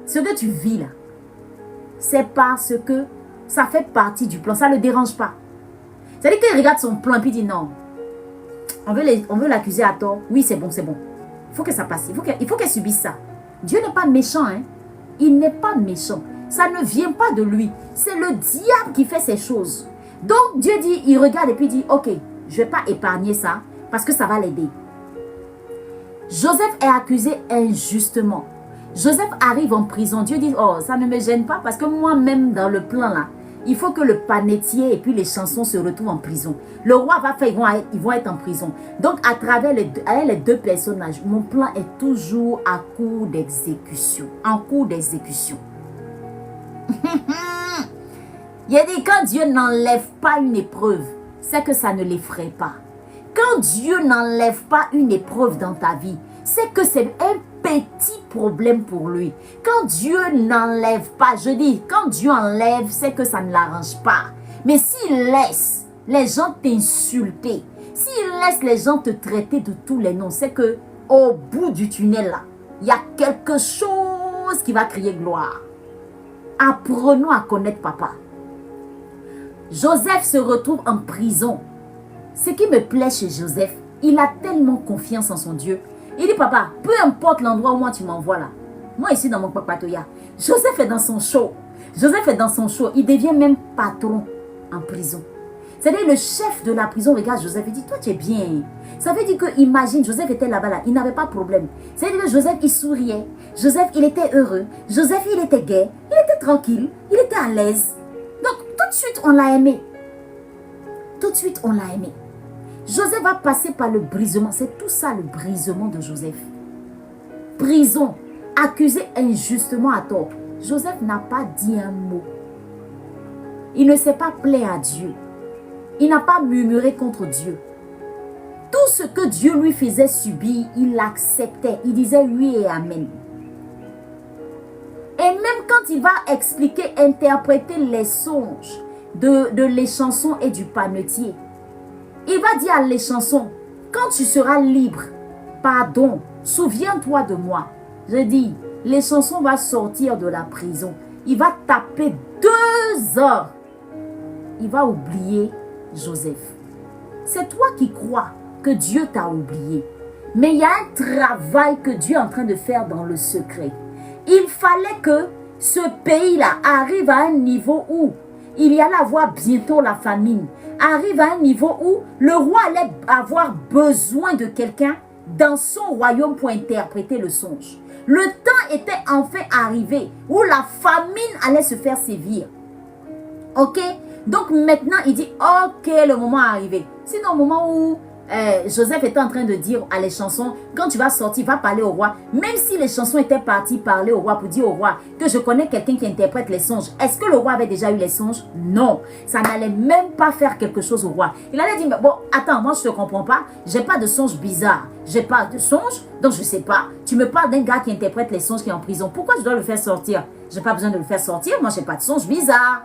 S1: ce que tu vis là, c'est parce que ça fait partie du plan. Ça ne le dérange pas. C'est-à-dire qu'il regarde son plan et puis il dit non. On veut l'accuser à tort. Oui, c'est bon, c'est bon. Il faut que ça passe. Il faut qu'elle subisse ça. Dieu n'est pas méchant. Hein? Il n'est pas méchant. Ça ne vient pas de lui. C'est le diable qui fait ces choses. Donc, Dieu dit, il regarde et puis il dit, ok, je ne vais pas épargner ça parce que ça va l'aider. Joseph est accusé injustement. Joseph arrive en prison. Dieu dit, oh, ça ne me gêne pas parce que moi-même dans le plan là, il faut que le panetier et puis les chansons se retrouvent en prison. Le roi va faire, ils vont être en prison. Donc, à travers les deux personnages, mon plan est toujours à cours d'exécution. En cours d'exécution. Il a dit, quand Dieu n'enlève pas une épreuve, c'est que ça ne l'effraie pas. Quand Dieu n'enlève pas une épreuve dans ta vie, c'est que c'est un petit problème pour lui. Quand Dieu n'enlève pas, je dis, quand Dieu enlève, c'est que ça ne l'arrange pas. Mais s'il laisse les gens t'insulter, s'il laisse les gens te traiter de tous les noms, c'est que au bout du tunnel là, il y a quelque chose qui va crier gloire. Apprenons à connaître papa. Joseph se retrouve en prison. Ce qui me plaît chez Joseph, il a tellement confiance en son Dieu. Il dit, papa, peu importe l'endroit où moi tu m'envoies là, moi ici dans mon papatoya, Joseph est dans son show. Joseph est dans son show. Il devient même patron en prison. C'est-à-dire le chef de la prison regarde Joseph et dit, toi tu es bien. Ça veut dire que, imagine, Joseph était là-bas, là, il n'avait pas de problème. C'est-à-dire que Joseph, il souriait. Joseph, il était heureux. Joseph, il était gai. Il était tranquille. Il était à l'aise. Donc, tout de suite, on l'a aimé. Tout de suite, on l'a aimé. Joseph va passer par le brisement. C'est tout ça, le brisement de Joseph. Prison. Accusé injustement à tort. Joseph n'a pas dit un mot. Il ne s'est pas plaint à Dieu. Il n'a pas murmuré contre Dieu. Tout ce que Dieu lui faisait subir, il l'acceptait. Il disait oui et amen. Et même quand il va expliquer, interpréter les songes de l'échanson et du panetier, il va dire à l'échanson, quand tu seras libre, pardon, souviens-toi de moi. Je dis, l'échanson va sortir de la prison. Il va taper 2 heures. Il va oublier Joseph. C'est toi qui crois que Dieu t'a oublié. Mais il y a un travail que Dieu est en train de faire dans le secret. Il fallait que ce pays-là arrive à un niveau où il y allait avoir bientôt la famine. Arrive à un niveau où le roi allait avoir besoin de quelqu'un dans son royaume pour interpréter le songe. Le temps était enfin arrivé où la famine allait se faire sévir. Ok? Donc maintenant, il dit, ok, le moment est arrivé. Sinon, au moment où Joseph était en train de dire à les chansons, quand tu vas sortir, va parler au roi. Même si les chansons étaient parties parler au roi pour dire au roi que je connais quelqu'un qui interprète les songes. Est-ce que le roi avait déjà eu les songes? Non. Ça n'allait même pas faire quelque chose au roi. Il allait dire, bon, attends, moi je ne te comprends pas. J'ai pas de songes bizarres. J'ai pas de songes, donc je ne sais pas. Tu me parles d'un gars qui interprète les songes qui est en prison. Pourquoi je dois le faire sortir? J'ai pas besoin de le faire sortir. Moi, je n'ai pas de songes bizarres.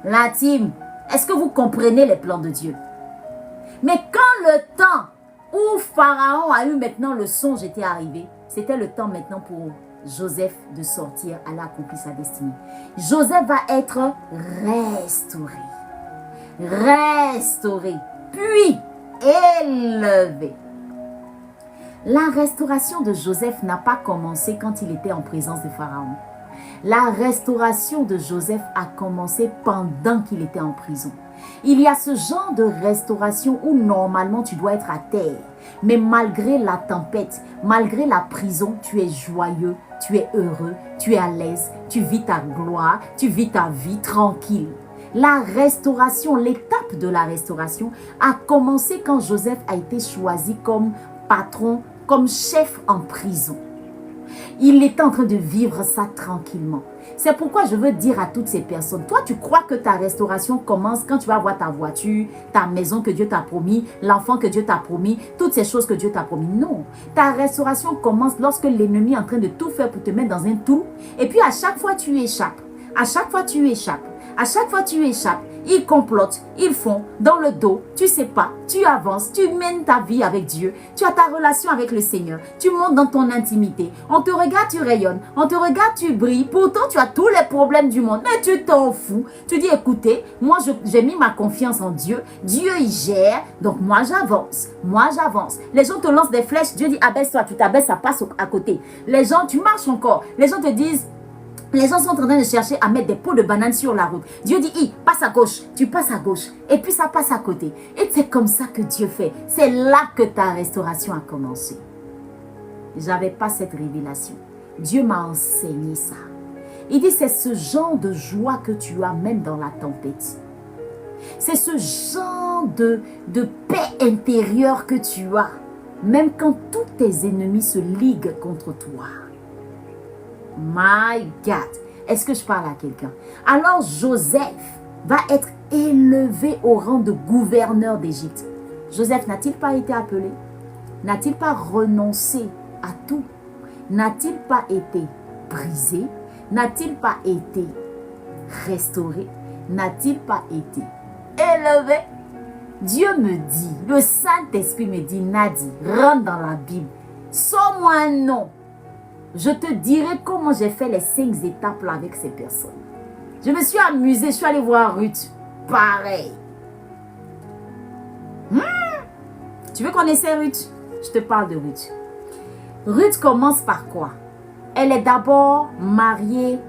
S1: La team, est-ce que vous comprenez les plans de Dieu? Mais quand le temps où Pharaon a eu maintenant le songe était arrivé, c'était le temps maintenant pour Joseph de sortir, aller accomplir sa destinée. Joseph va être restauré. Restauré, puis élevé. La restauration de Joseph n'a pas commencé quand il était en présence de Pharaon. La restauration de Joseph a commencé pendant qu'il était en prison. Il y a ce genre de restauration où normalement tu dois être à terre. Mais malgré la tempête, malgré la prison, tu es joyeux, tu es heureux, tu es à l'aise, tu vis ta gloire, tu vis ta vie tranquille. La restauration, l'étape de la restauration a commencé quand Joseph a été choisi comme patron, comme chef en prison. Il est en train de vivre ça tranquillement. C'est pourquoi je veux dire à toutes ces personnes, toi tu crois que ta restauration commence quand tu vas avoir ta voiture, ta maison que Dieu t'a promis, l'enfant que Dieu t'a promis, toutes ces choses que Dieu t'a promis. Non, ta restauration commence lorsque l'ennemi est en train de tout faire pour te mettre dans un trou. Et puis à chaque fois tu échappes, à chaque fois tu échappes, à chaque fois tu échappes. Ils complotent, ils font dans le dos, tu sais pas, tu avances, tu mènes ta vie avec Dieu, tu as ta relation avec le Seigneur, tu montes dans ton intimité, on te regarde, tu rayonnes, on te regarde, tu brilles, pourtant tu as tous les problèmes du monde, mais tu t'en fous, tu dis écoutez, moi j'ai mis ma confiance en Dieu, Dieu il gère, donc moi j'avance, les gens te lancent des flèches, Dieu dit abaisse-toi, tu t'abaisses, ça passe à côté, les gens, tu marches encore, les gens te disent, les gens sont en train de chercher à mettre des pots de bananes sur la route. Dieu dit, passe à gauche. Tu passes à gauche. Et puis ça passe à côté. Et c'est comme ça que Dieu fait. C'est là que ta restauration a commencé. Je n'avais pas cette révélation. Dieu m'a enseigné ça. Il dit, c'est ce genre de joie que tu as même dans la tempête. C'est ce genre de paix intérieure que tu as, même quand tous tes ennemis se liguent contre toi. My God! Est-ce que je parle à quelqu'un? Alors Joseph va être élevé au rang de gouverneur d'Égypte. Joseph n'a-t-il pas été appelé? N'a-t-il pas renoncé à tout? N'a-t-il pas été brisé? N'a-t-il pas été restauré? N'a-t-il pas été élevé? Dieu me dit, le Saint-Esprit me dit, Nadi, rentre dans la Bible. Sors-moi un nom. Je te dirai comment j'ai fait les 5 étapes là avec ces personnes. Je me suis amusée, je suis allée voir Ruth. Pareil. Tu veux qu'on essaie Ruth? Je te parle de Ruth. Ruth commence par quoi? Elle est d'abord mariée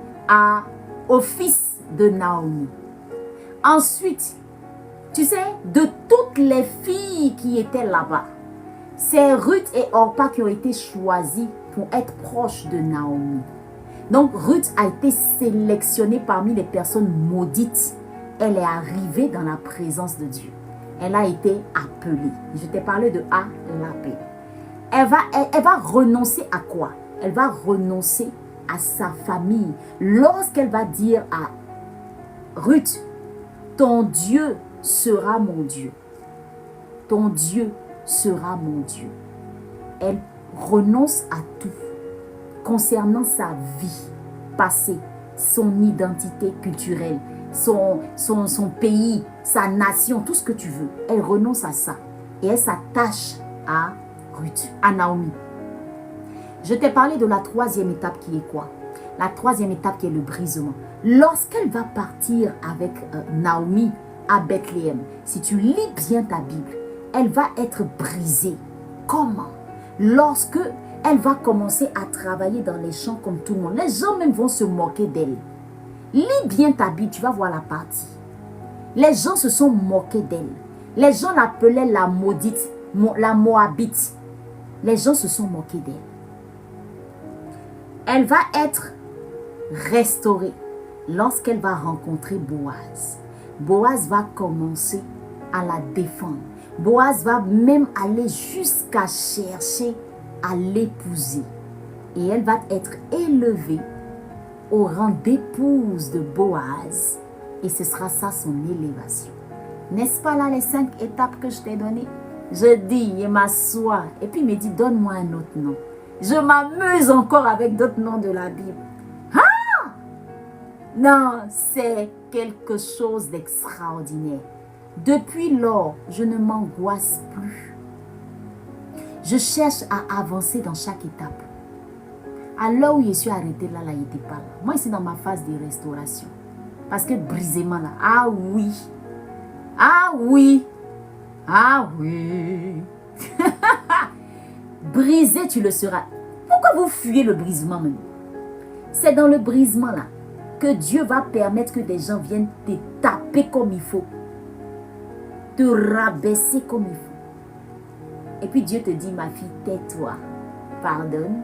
S1: au fils de Naomi. Ensuite, tu sais, de toutes les filles qui étaient là-bas, c'est Ruth et Orpa qui ont été choisies pour être proches de Naomi. Donc, Ruth a été sélectionnée parmi les personnes maudites. Elle est arrivée dans la présence de Dieu. Elle a été appelée. Je t'ai parlé de A, l'appel. Elle va renoncer à quoi? Elle va renoncer à sa famille. Lorsqu'elle va dire à Ruth, ton Dieu sera mon Dieu. Ton Dieu sera mon Dieu. Elle renonce à tout concernant sa vie passée, son identité culturelle, son pays, sa nation, tout ce que tu veux. Elle renonce à ça et elle s'attache à Ruth, à Naomi. Je t'ai parlé de la 3e étape qui est quoi? La 3e étape qui est le brisement. Lorsqu'elle va partir avec Naomi à Bethléem, si tu lis bien ta Bible, elle va être brisée. Comment? Lorsque elle va commencer à travailler dans les champs comme tout le monde. Les gens même vont se moquer d'elle. Lis bien ta Bible, tu vas voir la partie. Les gens se sont moqués d'elle. Les gens l'appelaient la maudite, la Moabite. Les gens se sont moqués d'elle. Elle va être restaurée lorsqu'elle va rencontrer Boaz. Boaz va commencer à la défendre. Boaz va même aller jusqu'à chercher à l'épouser. Et elle va être élevée au rang d'épouse de Boaz. Et ce sera ça son élévation. N'est-ce pas là les 5 étapes que je t'ai données? Je dis, il m'assoit. Et puis il me dit, donne-moi un autre nom. Je m'amuse encore avec d'autres noms de la Bible. Ah! Non, c'est quelque chose d'extraordinaire. Depuis lors, je ne m'angoisse plus. Je cherche à avancer dans chaque étape. À l'heure où je suis arrêtée là, il n'était pas là. Moi, c'est dans ma phase de restauration. Parce que brisement là, ah oui. Ah oui. Ah oui. Brisé, tu le seras. Pourquoi vous fuyez le brisement maintenant? C'est dans le brisement là que Dieu va permettre que des gens viennent te taper comme il faut. Te rabaisser comme il faut. Et puis Dieu te dit, ma fille, tais-toi, pardonne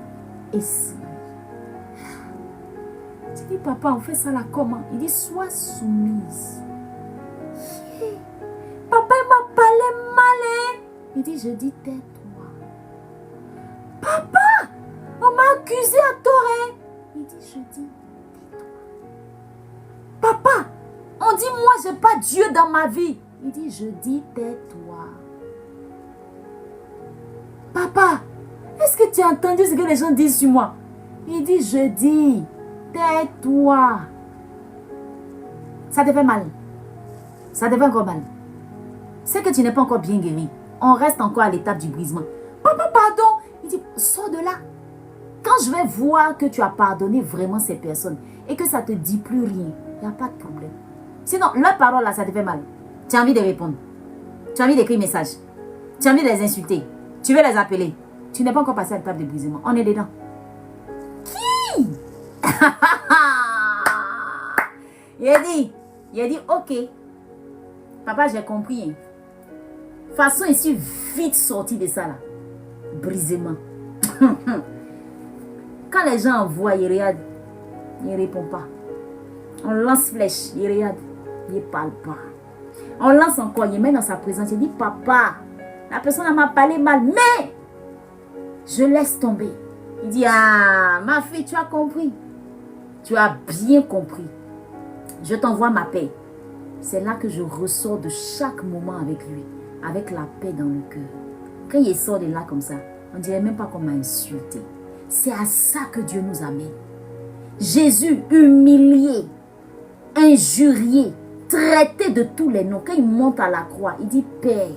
S1: et soumis. Tu dis, papa, on fait ça là comment? Il dit, sois soumise. Papa, il m'a parlé mal. Il dit, je dis, tais-toi. Papa, on m'a accusé à tort. Il dit, je dis, tais-toi. Papa, on dit, moi, je n'ai pas Dieu dans ma vie. Il dit, je dis, tais-toi. Papa, est-ce que tu as entendu ce que les gens disent sur moi? Il dit, je dis, tais-toi. Ça te fait mal. Ça te fait encore mal. C'est que tu n'es pas encore bien guéri. On reste encore à l'étape du brisement. Papa, pardon. Il dit, sors de là. Quand je vais voir que tu as pardonné vraiment ces personnes et que ça ne te dit plus rien, il n'y a pas de problème. Sinon, leur parole là, ça te fait mal. Tu as envie de répondre. Tu as envie d'écrire un message. Tu as envie de les insulter. Tu veux les appeler. Tu n'es pas encore passé à l'étape de brisement. On est dedans. Qui? Il a dit, ok. Papa, j'ai compris. Façon ici, vite sorti de ça là. Brisement. Quand les gens voient, ils regardent. Il ne répond pas. On lance flèche, il regarde, il ne parle pas. On lance encore, il met dans sa présence, il dit, papa, la personne m'a parlé mal, mais je laisse tomber. Il dit, ah, ma fille, tu as compris. Tu as bien compris. Je t'envoie ma paix. C'est là que je ressors de chaque moment avec lui, avec la paix dans le cœur. Quand il sort de là comme ça, on ne dirait même pas qu'on m'a insulté. C'est à ça que Dieu nous amène. Jésus, humilié, injurié, traité de tous les noms. Quand il monte à la croix, il dit, Père,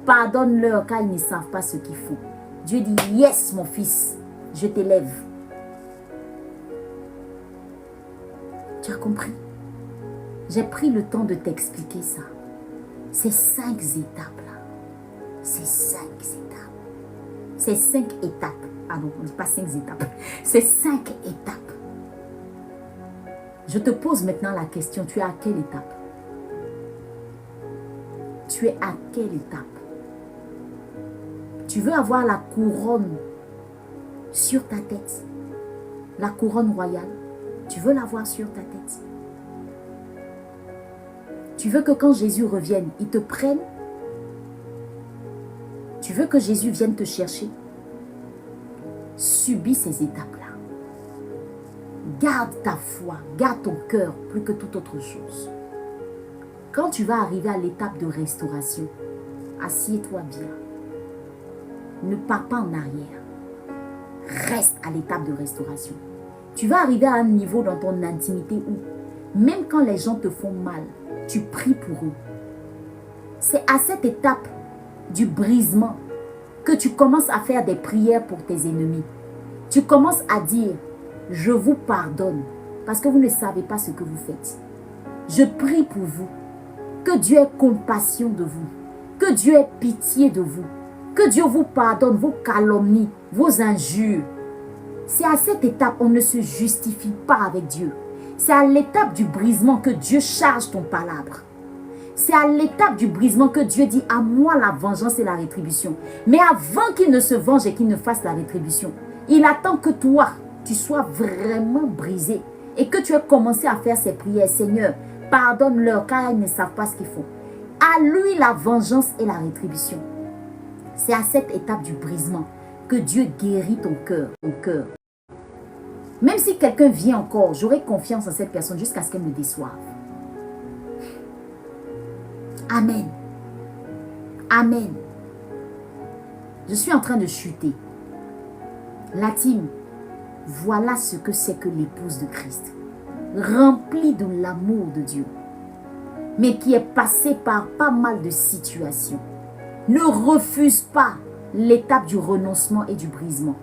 S1: pardonne-leur car ils ne savent pas ce qu'ils font. Dieu dit, yes mon fils, je t'élève. Tu as compris? J'ai pris le temps de t'expliquer ça. Ces 5 étapes-là. Ces 5 étapes. Ces 5 étapes. Ah non, on ne dit pas 5 étapes. Ces 5 étapes. Je te pose maintenant la question. Tu es à quelle étape? Tu es à quelle étape? Tu veux avoir la couronne sur ta tête. La couronne royale. Tu veux l'avoir sur ta tête. Tu veux que quand Jésus revienne, il te prenne. Tu veux que Jésus vienne te chercher. Subis ces étapes-là. Garde ta foi, garde ton cœur plus que toute autre chose. Quand tu vas arriver à l'étape de restauration, assieds-toi bien. Ne pars pas en arrière. Reste à l'étape de restauration. Tu vas arriver à un niveau dans ton intimité où, même quand les gens te font mal, tu pries pour eux. C'est à cette étape du brisement que tu commences à faire des prières pour tes ennemis. Tu commences à dire, je vous pardonne parce que vous ne savez pas ce que vous faites. Je prie pour vous. Que Dieu ait compassion de vous. Que Dieu ait pitié de vous. Que Dieu vous pardonne vos calomnies, vos injures. C'est à cette étape, on ne se justifie pas avec Dieu. C'est à l'étape du brisement que Dieu charge ton palabre. C'est à l'étape du brisement que Dieu dit, à moi la vengeance et la rétribution. Mais avant qu'il ne se venge et qu'il ne fasse la rétribution, il attend que toi, tu sois vraiment brisé et que tu aies commencé à faire ces prières. Seigneur, pardonne-leur car ils ne savent pas ce qu'ils font. À lui la vengeance et la rétribution. C'est à cette étape du brisement que Dieu guérit ton cœur. Même si quelqu'un vient encore, j'aurai confiance en cette personne jusqu'à ce qu'elle me déçoive. Amen. Amen. Je suis en train de chuter. La team, voilà ce que c'est que l'épouse de Christ. Remplie de l'amour de Dieu. Mais qui est passée par pas mal de situations. Ne refuse pas l'étape du renoncement et du brisement.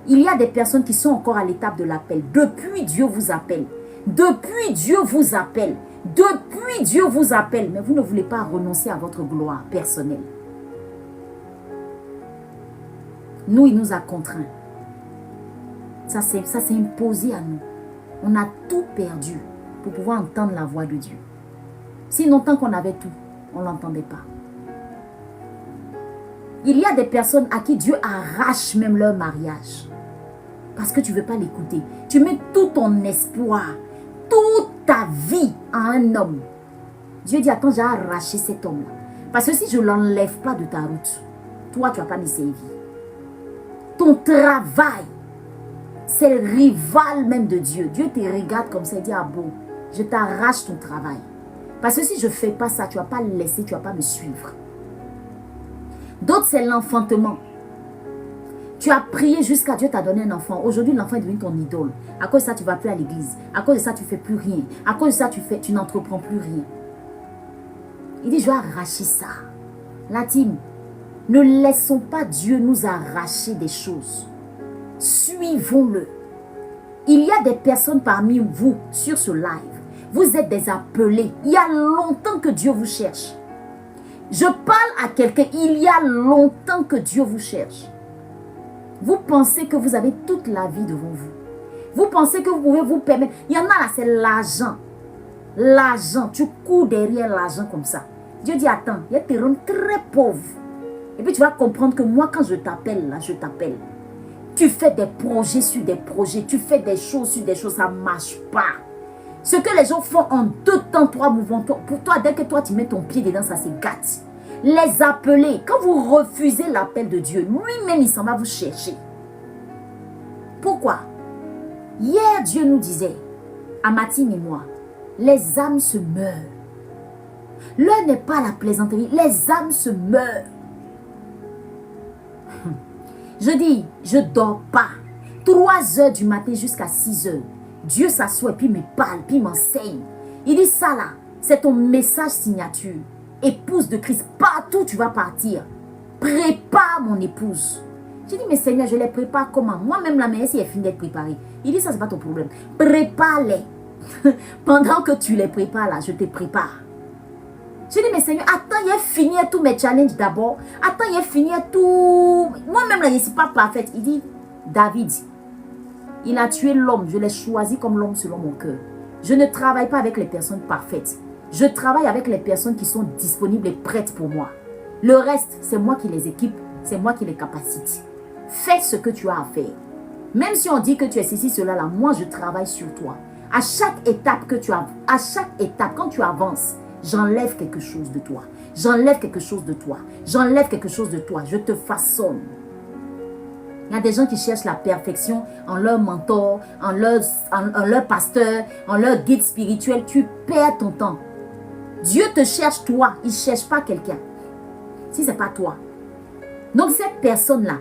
S1: Il y a des personnes qui sont encore à l'étape de l'appel. Depuis, Dieu vous appelle. Depuis, Dieu vous appelle. Depuis, Dieu vous appelle. Mais vous ne voulez pas renoncer à votre gloire personnelle. Nous, il nous a contraints. Ça s'est imposé à nous. On a tout perdu pour pouvoir entendre la voix de Dieu. Sinon, tant qu'on avait tout, on ne l'entendait pas. Il y a des personnes à qui Dieu arrache même leur mariage. Parce que tu ne veux pas l'écouter. Tu mets tout ton espoir, toute ta vie à un homme. Dieu dit, attends, j'ai arraché cet homme-là. Parce que si je ne l'enlève pas de ta route, toi, tu ne vas pas me servir. Ton travail, c'est le rival même de Dieu. Dieu te regarde comme ça et dit, ah bon, je t'arrache ton travail. Parce que si je ne fais pas ça, tu ne vas pas le laisser, tu ne vas pas me suivre. D'autres, c'est l'enfantement. Tu as prié jusqu'à Dieu t'a donné un enfant. Aujourd'hui, l'enfant est devenu ton idole. À cause de ça, tu ne vas plus à l'église. À cause de ça, tu ne fais plus rien. À cause de ça, tu n'entreprends plus rien. Il dit, je vais arracher ça. La team, ne laissons pas Dieu nous arracher des choses. Suivons-le. Il y a des personnes parmi vous sur ce live. Vous êtes des appelés. Il y a longtemps que Dieu vous cherche. Je parle à quelqu'un, il y a longtemps que Dieu vous cherche. Vous pensez que vous avez toute la vie devant vous. Vous pensez que vous pouvez vous permettre. Il y en a là, c'est l'argent. L'argent, tu cours derrière l'argent comme ça. Dieu dit, attends, il te rend très pauvre. Et puis tu vas comprendre que moi, quand je t'appelle, là, je t'appelle. Tu fais des projets sur des projets. Tu fais des choses sur des choses. Ça ne marche pas. Ce que les gens font en 2 temps, 3 mouvements. Pour toi, dès que toi, tu mets ton pied dedans, ça se gâte. Les appeler. Quand vous refusez l'appel de Dieu, lui-même, il s'en va vous chercher. Pourquoi? Hier, Dieu nous disait, à Matine et moi, les âmes se meurent. L'heure n'est pas la plaisanterie. Les âmes se meurent. Je dis, je ne dors pas. 3 heures du matin jusqu'à 6 heures. Dieu s'assoit et puis me parle, puis m'enseigne. Il dit ça là, c'est ton message signature. Épouse de Christ, partout où tu vas partir. Prépare mon épouse. J'ai dit, mais Seigneur, je les prépare comment? Moi-même, la mère, si elle finit d'être préparée. Il dit, ça, c'est pas ton problème. Prépare-les. Pendant que tu les prépares là, je te prépare. J'ai dit, mais Seigneur, attends, il a fini tous mes challenges d'abord. Attends, il a fini tout. Moi-même, là, je ne suis pas parfaite. Il dit, David, il a tué l'homme. Je l'ai choisi comme l'homme selon mon cœur. Je ne travaille pas avec les personnes parfaites. Je travaille avec les personnes qui sont disponibles et prêtes pour moi. Le reste, c'est moi qui les équipe. C'est moi qui les capacite. Fais ce que tu as à faire. Même si on dit que tu es ceci, cela, là, moi, je travaille sur toi. À chaque étape que tu as, à chaque étape, quand tu avances, j'enlève quelque chose de toi. J'enlève quelque chose de toi. J'enlève quelque chose de toi. Je te façonne. Il y a des gens qui cherchent la perfection en leur mentor, en leur pasteur, en leur guide spirituel. Tu perds ton temps. Dieu te cherche toi. Il ne cherche pas quelqu'un. Si ce n'est pas toi. Donc cette personne-là,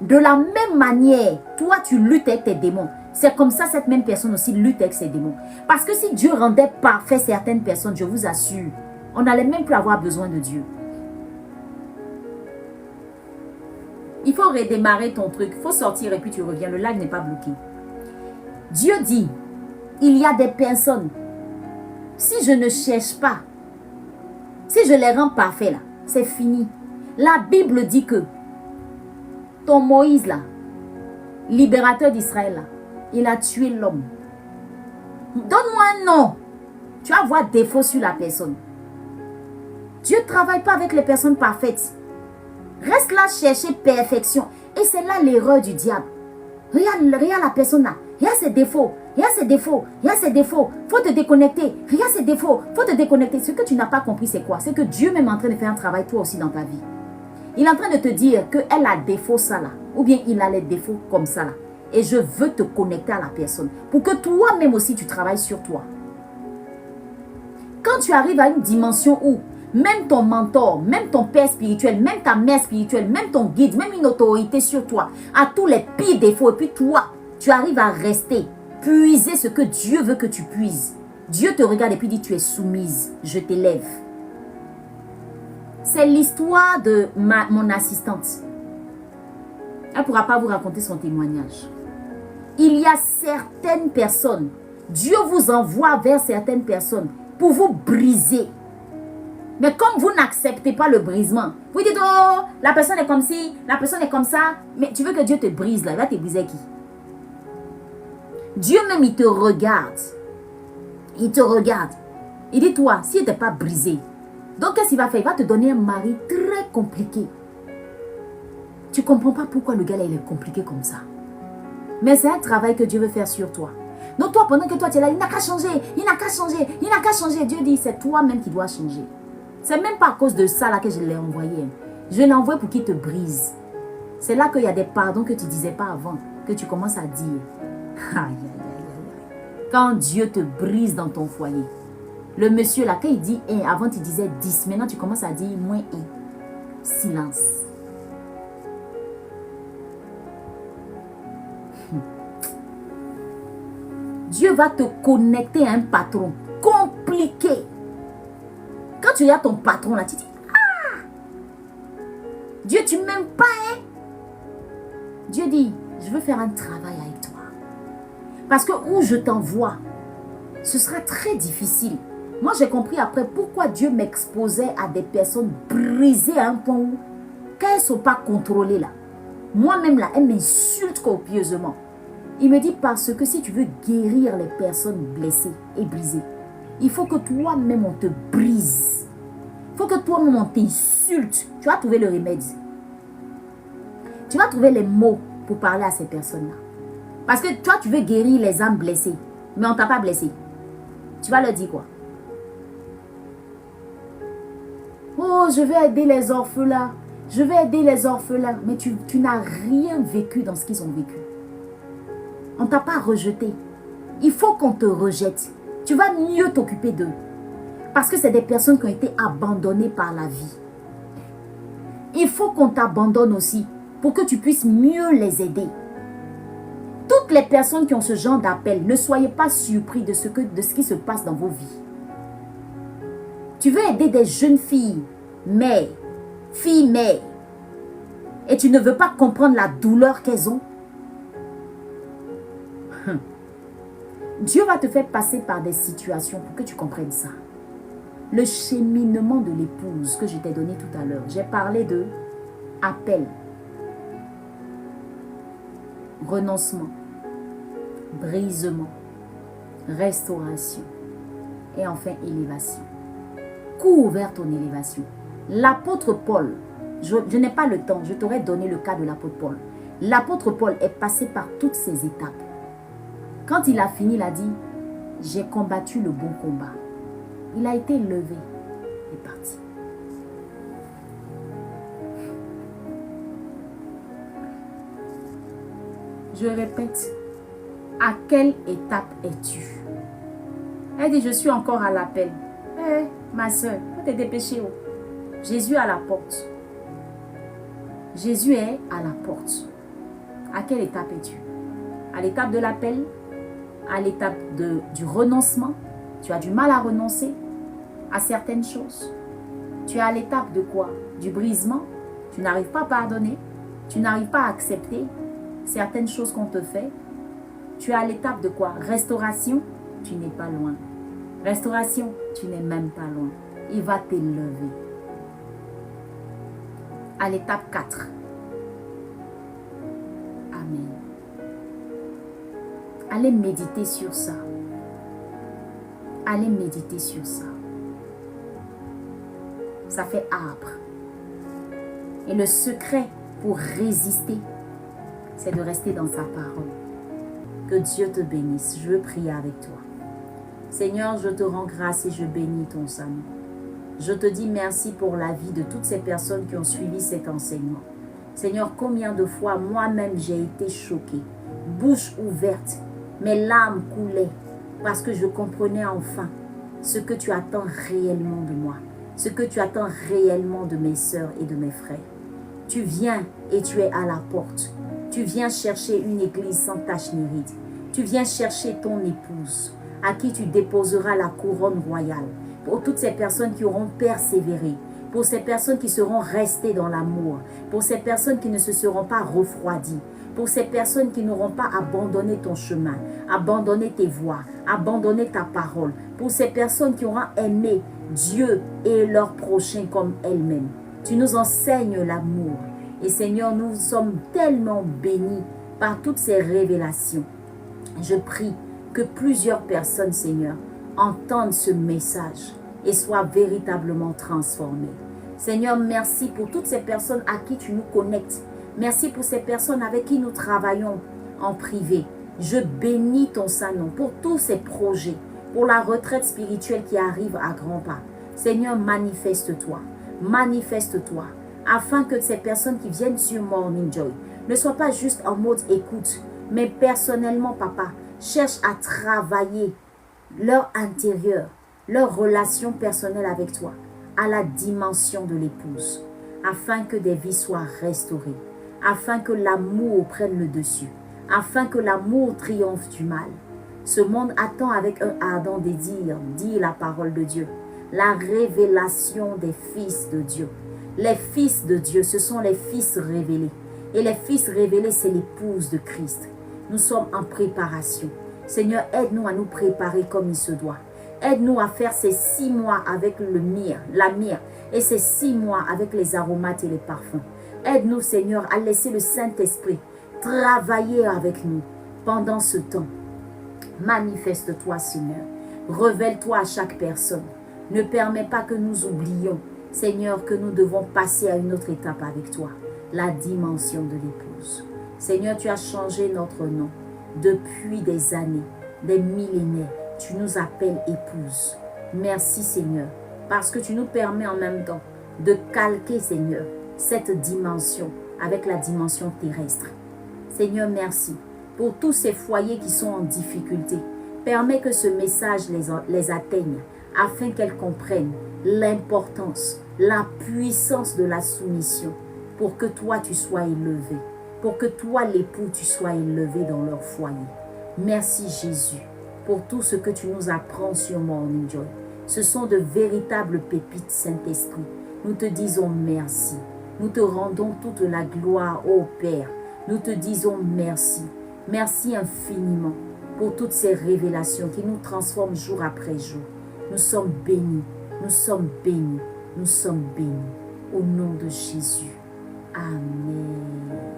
S1: de la même manière, toi tu luttes avec tes démons. C'est comme ça cette même personne aussi lutte avec ses démons. Parce que si Dieu rendait parfait certaines personnes, je vous assure, on n'allait même plus avoir besoin de Dieu. Il faut redémarrer ton truc. Il faut sortir et puis tu reviens. Le live n'est pas bloqué. Dieu dit, il y a des personnes, si je ne cherche pas, si je les rends parfaits là, c'est fini. La Bible dit que ton Moïse là, libérateur d'Israël là, il a tué l'homme. Donne-moi un nom. Tu vas voir défaut sur la personne. Dieu ne travaille pas avec les personnes parfaites. Reste là chercher perfection. Et c'est là l'erreur du diable. Regarde la personne là. Regarde ses défauts. Regarde ses défauts. Regarde ses défauts. Faut te déconnecter. Regarde ses défauts. Faut te déconnecter. Ce que tu n'as pas compris, c'est quoi? C'est que Dieu même est en train de faire un travail toi aussi dans ta vie. Il est en train de te dire qu'elle a défaut ça là. Ou bien il a les défauts comme ça là. Et je veux te connecter à la personne. Pour que toi-même aussi tu travailles sur toi. Quand tu arrives à une dimension où même ton mentor, même ton père spirituel, même ta mère spirituelle, même ton guide, même une autorité sur toi, a tous les pires défauts. Et puis toi, tu arrives à rester, puiser ce que Dieu veut que tu puises. Dieu te regarde et puis dit, tu es soumise, je t'élève. C'est l'histoire de mon assistante. Elle ne pourra pas vous raconter son témoignage. Il y a certaines personnes, Dieu vous envoie vers certaines personnes pour vous briser. Mais comme vous n'acceptez pas le brisement, vous dites, oh, la personne est comme ci, la personne est comme ça. Mais tu veux que Dieu te brise là, il va te briser qui? Dieu même, il te regarde. Il te regarde. Il dit, toi, si tu n'es pas brisé, donc qu'est-ce qu'il va faire? Il va te donner un mari très compliqué. Tu ne comprends pas pourquoi le gars là, il est compliqué comme ça. Mais c'est un travail que Dieu veut faire sur toi. Donc toi, pendant que toi tu es là, il n'a qu'à changer, il n'a qu'à changer, il n'a qu'à changer. Dieu dit, c'est toi-même qui dois changer. C'est même pas à cause de ça là que je l'ai envoyé. Je l'ai envoyé pour qu'il te brise. C'est là qu'il y a des pardons que tu ne disais pas avant, que tu commences à dire. Aïe, aïe, aïe, aïe. Quand Dieu te brise dans ton foyer, le monsieur là, quand il dit 1, avant tu disais 10, maintenant tu commences à dire moins 1. Silence. Dieu va te connecter à un patron compliqué. Quand tu regardes ton patron là, tu dis, ah, Dieu, tu ne m'aimes pas, hein? Dieu dit, je veux faire un travail avec toi. Parce que où je t'envoie, ce sera très difficile. Moi, j'ai compris après pourquoi Dieu m'exposait à des personnes brisées à un point où, quand elles ne sont pas contrôlées là, moi-même là, elles m'insultent copieusement. Il me dit parce que si tu veux guérir les personnes blessées et brisées, il faut que toi-même on te brise. Il faut que toi-même on t'insulte. Tu vas trouver le remède. Tu vas trouver les mots pour parler à ces personnes-là. Parce que toi, tu veux guérir les âmes blessées, mais on ne t'a pas blessé. Tu vas leur dire quoi? Oh, je vais aider les orphelins. Je vais aider les orphelins. Mais tu n'as rien vécu dans ce qu'ils ont vécu. On ne t'a pas rejeté. Il faut qu'on te rejette. Tu vas mieux t'occuper d'eux. Parce que c'est des personnes qui ont été abandonnées par la vie. Il faut qu'on t'abandonne aussi pour que tu puisses mieux les aider. Toutes les personnes qui ont ce genre d'appel, ne soyez pas surpris de ce qui se passe dans vos vies. Tu veux aider des jeunes filles mères, et tu ne veux pas comprendre la douleur qu'elles ont. Dieu va te faire passer par des situations pour que tu comprennes ça. Le cheminement de l'épouse que je t'ai donné tout à l'heure, j'ai parlé de appel, renoncement, brisement, restauration et enfin élévation. Cours vers ton élévation. L'apôtre Paul, je n'ai pas le temps, je t'aurais donné le cas de l'apôtre Paul. L'apôtre Paul est passé par toutes ces étapes. Quand il a fini, il a dit, j'ai combattu le bon combat. Il a été levé et parti. Je répète, à quelle étape es-tu? Elle dit, je suis encore à l'appel. Ma soeur, faut te dépêcher. Jésus est à la porte. Jésus est à la porte. À quelle étape es-tu? À l'étape de l'appel? À l'étape du renoncement? Tu as du mal à renoncer à certaines choses. Tu es à l'étape de quoi? Du brisement? Tu n'arrives pas à pardonner. Tu n'arrives pas à accepter certaines choses qu'on te fait. Tu es à l'étape de quoi? Restauration? Tu n'es pas loin. Restauration? Tu n'es même pas loin. Il va t'élever. À l'étape 4. Amen. Allez méditer sur ça. Allez méditer sur ça. Ça fait âpre. Et le secret pour résister, c'est de rester dans sa parole. Que Dieu te bénisse. Je veux prier avec toi. Seigneur, je te rends grâce et je bénis ton Saint-Nom. Je te dis merci pour la vie de toutes ces personnes qui ont suivi cet enseignement. Seigneur, combien de fois moi-même j'ai été choquée, bouche ouverte, mes larmes coulaient parce que je comprenais enfin ce que tu attends réellement de moi, ce que tu attends réellement de mes sœurs et de mes frères. Tu viens et tu es à la porte. Tu viens chercher une église sans tache ni ride. Tu viens chercher ton épouse à qui tu déposeras la couronne royale. Pour toutes ces personnes qui auront persévéré, pour ces personnes qui seront restées dans l'amour, pour ces personnes qui ne se seront pas refroidies, pour ces personnes qui n'auront pas abandonné ton chemin, abandonné tes voies, abandonné ta parole, pour ces personnes qui auront aimé Dieu et leur prochain comme elles-mêmes. Tu nous enseignes l'amour. Et Seigneur, nous sommes tellement bénis par toutes ces révélations. Je prie que plusieurs personnes, Seigneur, entendent ce message et soient véritablement transformées. Seigneur, merci pour toutes ces personnes à qui tu nous connectes. Merci pour ces personnes avec qui nous travaillons en privé. Je bénis ton Saint-Nom pour tous ces projets, pour la retraite spirituelle qui arrive à grands pas. Seigneur, manifeste-toi, manifeste-toi, afin que ces personnes qui viennent sur Morning Joy ne soient pas juste en mode écoute, mais personnellement, Papa, cherche à travailler leur intérieur, leur relation personnelle avec toi, à la dimension de l'épouse, afin que des vies soient restaurées, afin que l'amour prenne le dessus, afin que l'amour triomphe du mal. Ce monde attend avec un ardent désir, dit la parole de Dieu, la révélation des fils de Dieu. Les fils de Dieu, ce sont les fils révélés. Et les fils révélés, c'est l'épouse de Christ. Nous sommes en préparation. Seigneur, aide-nous à nous préparer comme il se doit. Aide-nous à faire ces 6 mois avec la myrrhe, et ces 6 mois avec les aromates et les parfums. Aide-nous, Seigneur, à laisser le Saint-Esprit travailler avec nous pendant ce temps. Manifeste-toi, Seigneur. Révèle-toi à chaque personne. Ne permets pas que nous oublions, Seigneur, que nous devons passer à une autre étape avec toi, la dimension de l'épouse. Seigneur, tu as changé notre nom. Depuis des années, des millénaires, tu nous appelles épouse. Merci Seigneur, parce que tu nous permets en même temps de calquer, Seigneur, cette dimension avec la dimension terrestre. Seigneur, merci pour tous ces foyers qui sont en difficulté. Permets que ce message les atteigne afin qu'elles comprennent l'importance, la puissance de la soumission pour que toi tu sois élevé, pour que toi l'époux tu sois élevé dans leur foyer. Merci Jésus pour tout ce que tu nous apprends sur Morning Joy. Ce sont de véritables pépites, Saint-Esprit. Nous te disons merci. Nous te rendons toute la gloire, ô Père. Nous te disons merci. Merci infiniment pour toutes ces révélations qui nous transforment jour après jour. Nous sommes bénis, nous sommes bénis, nous sommes bénis. Au nom de Jésus. Amen.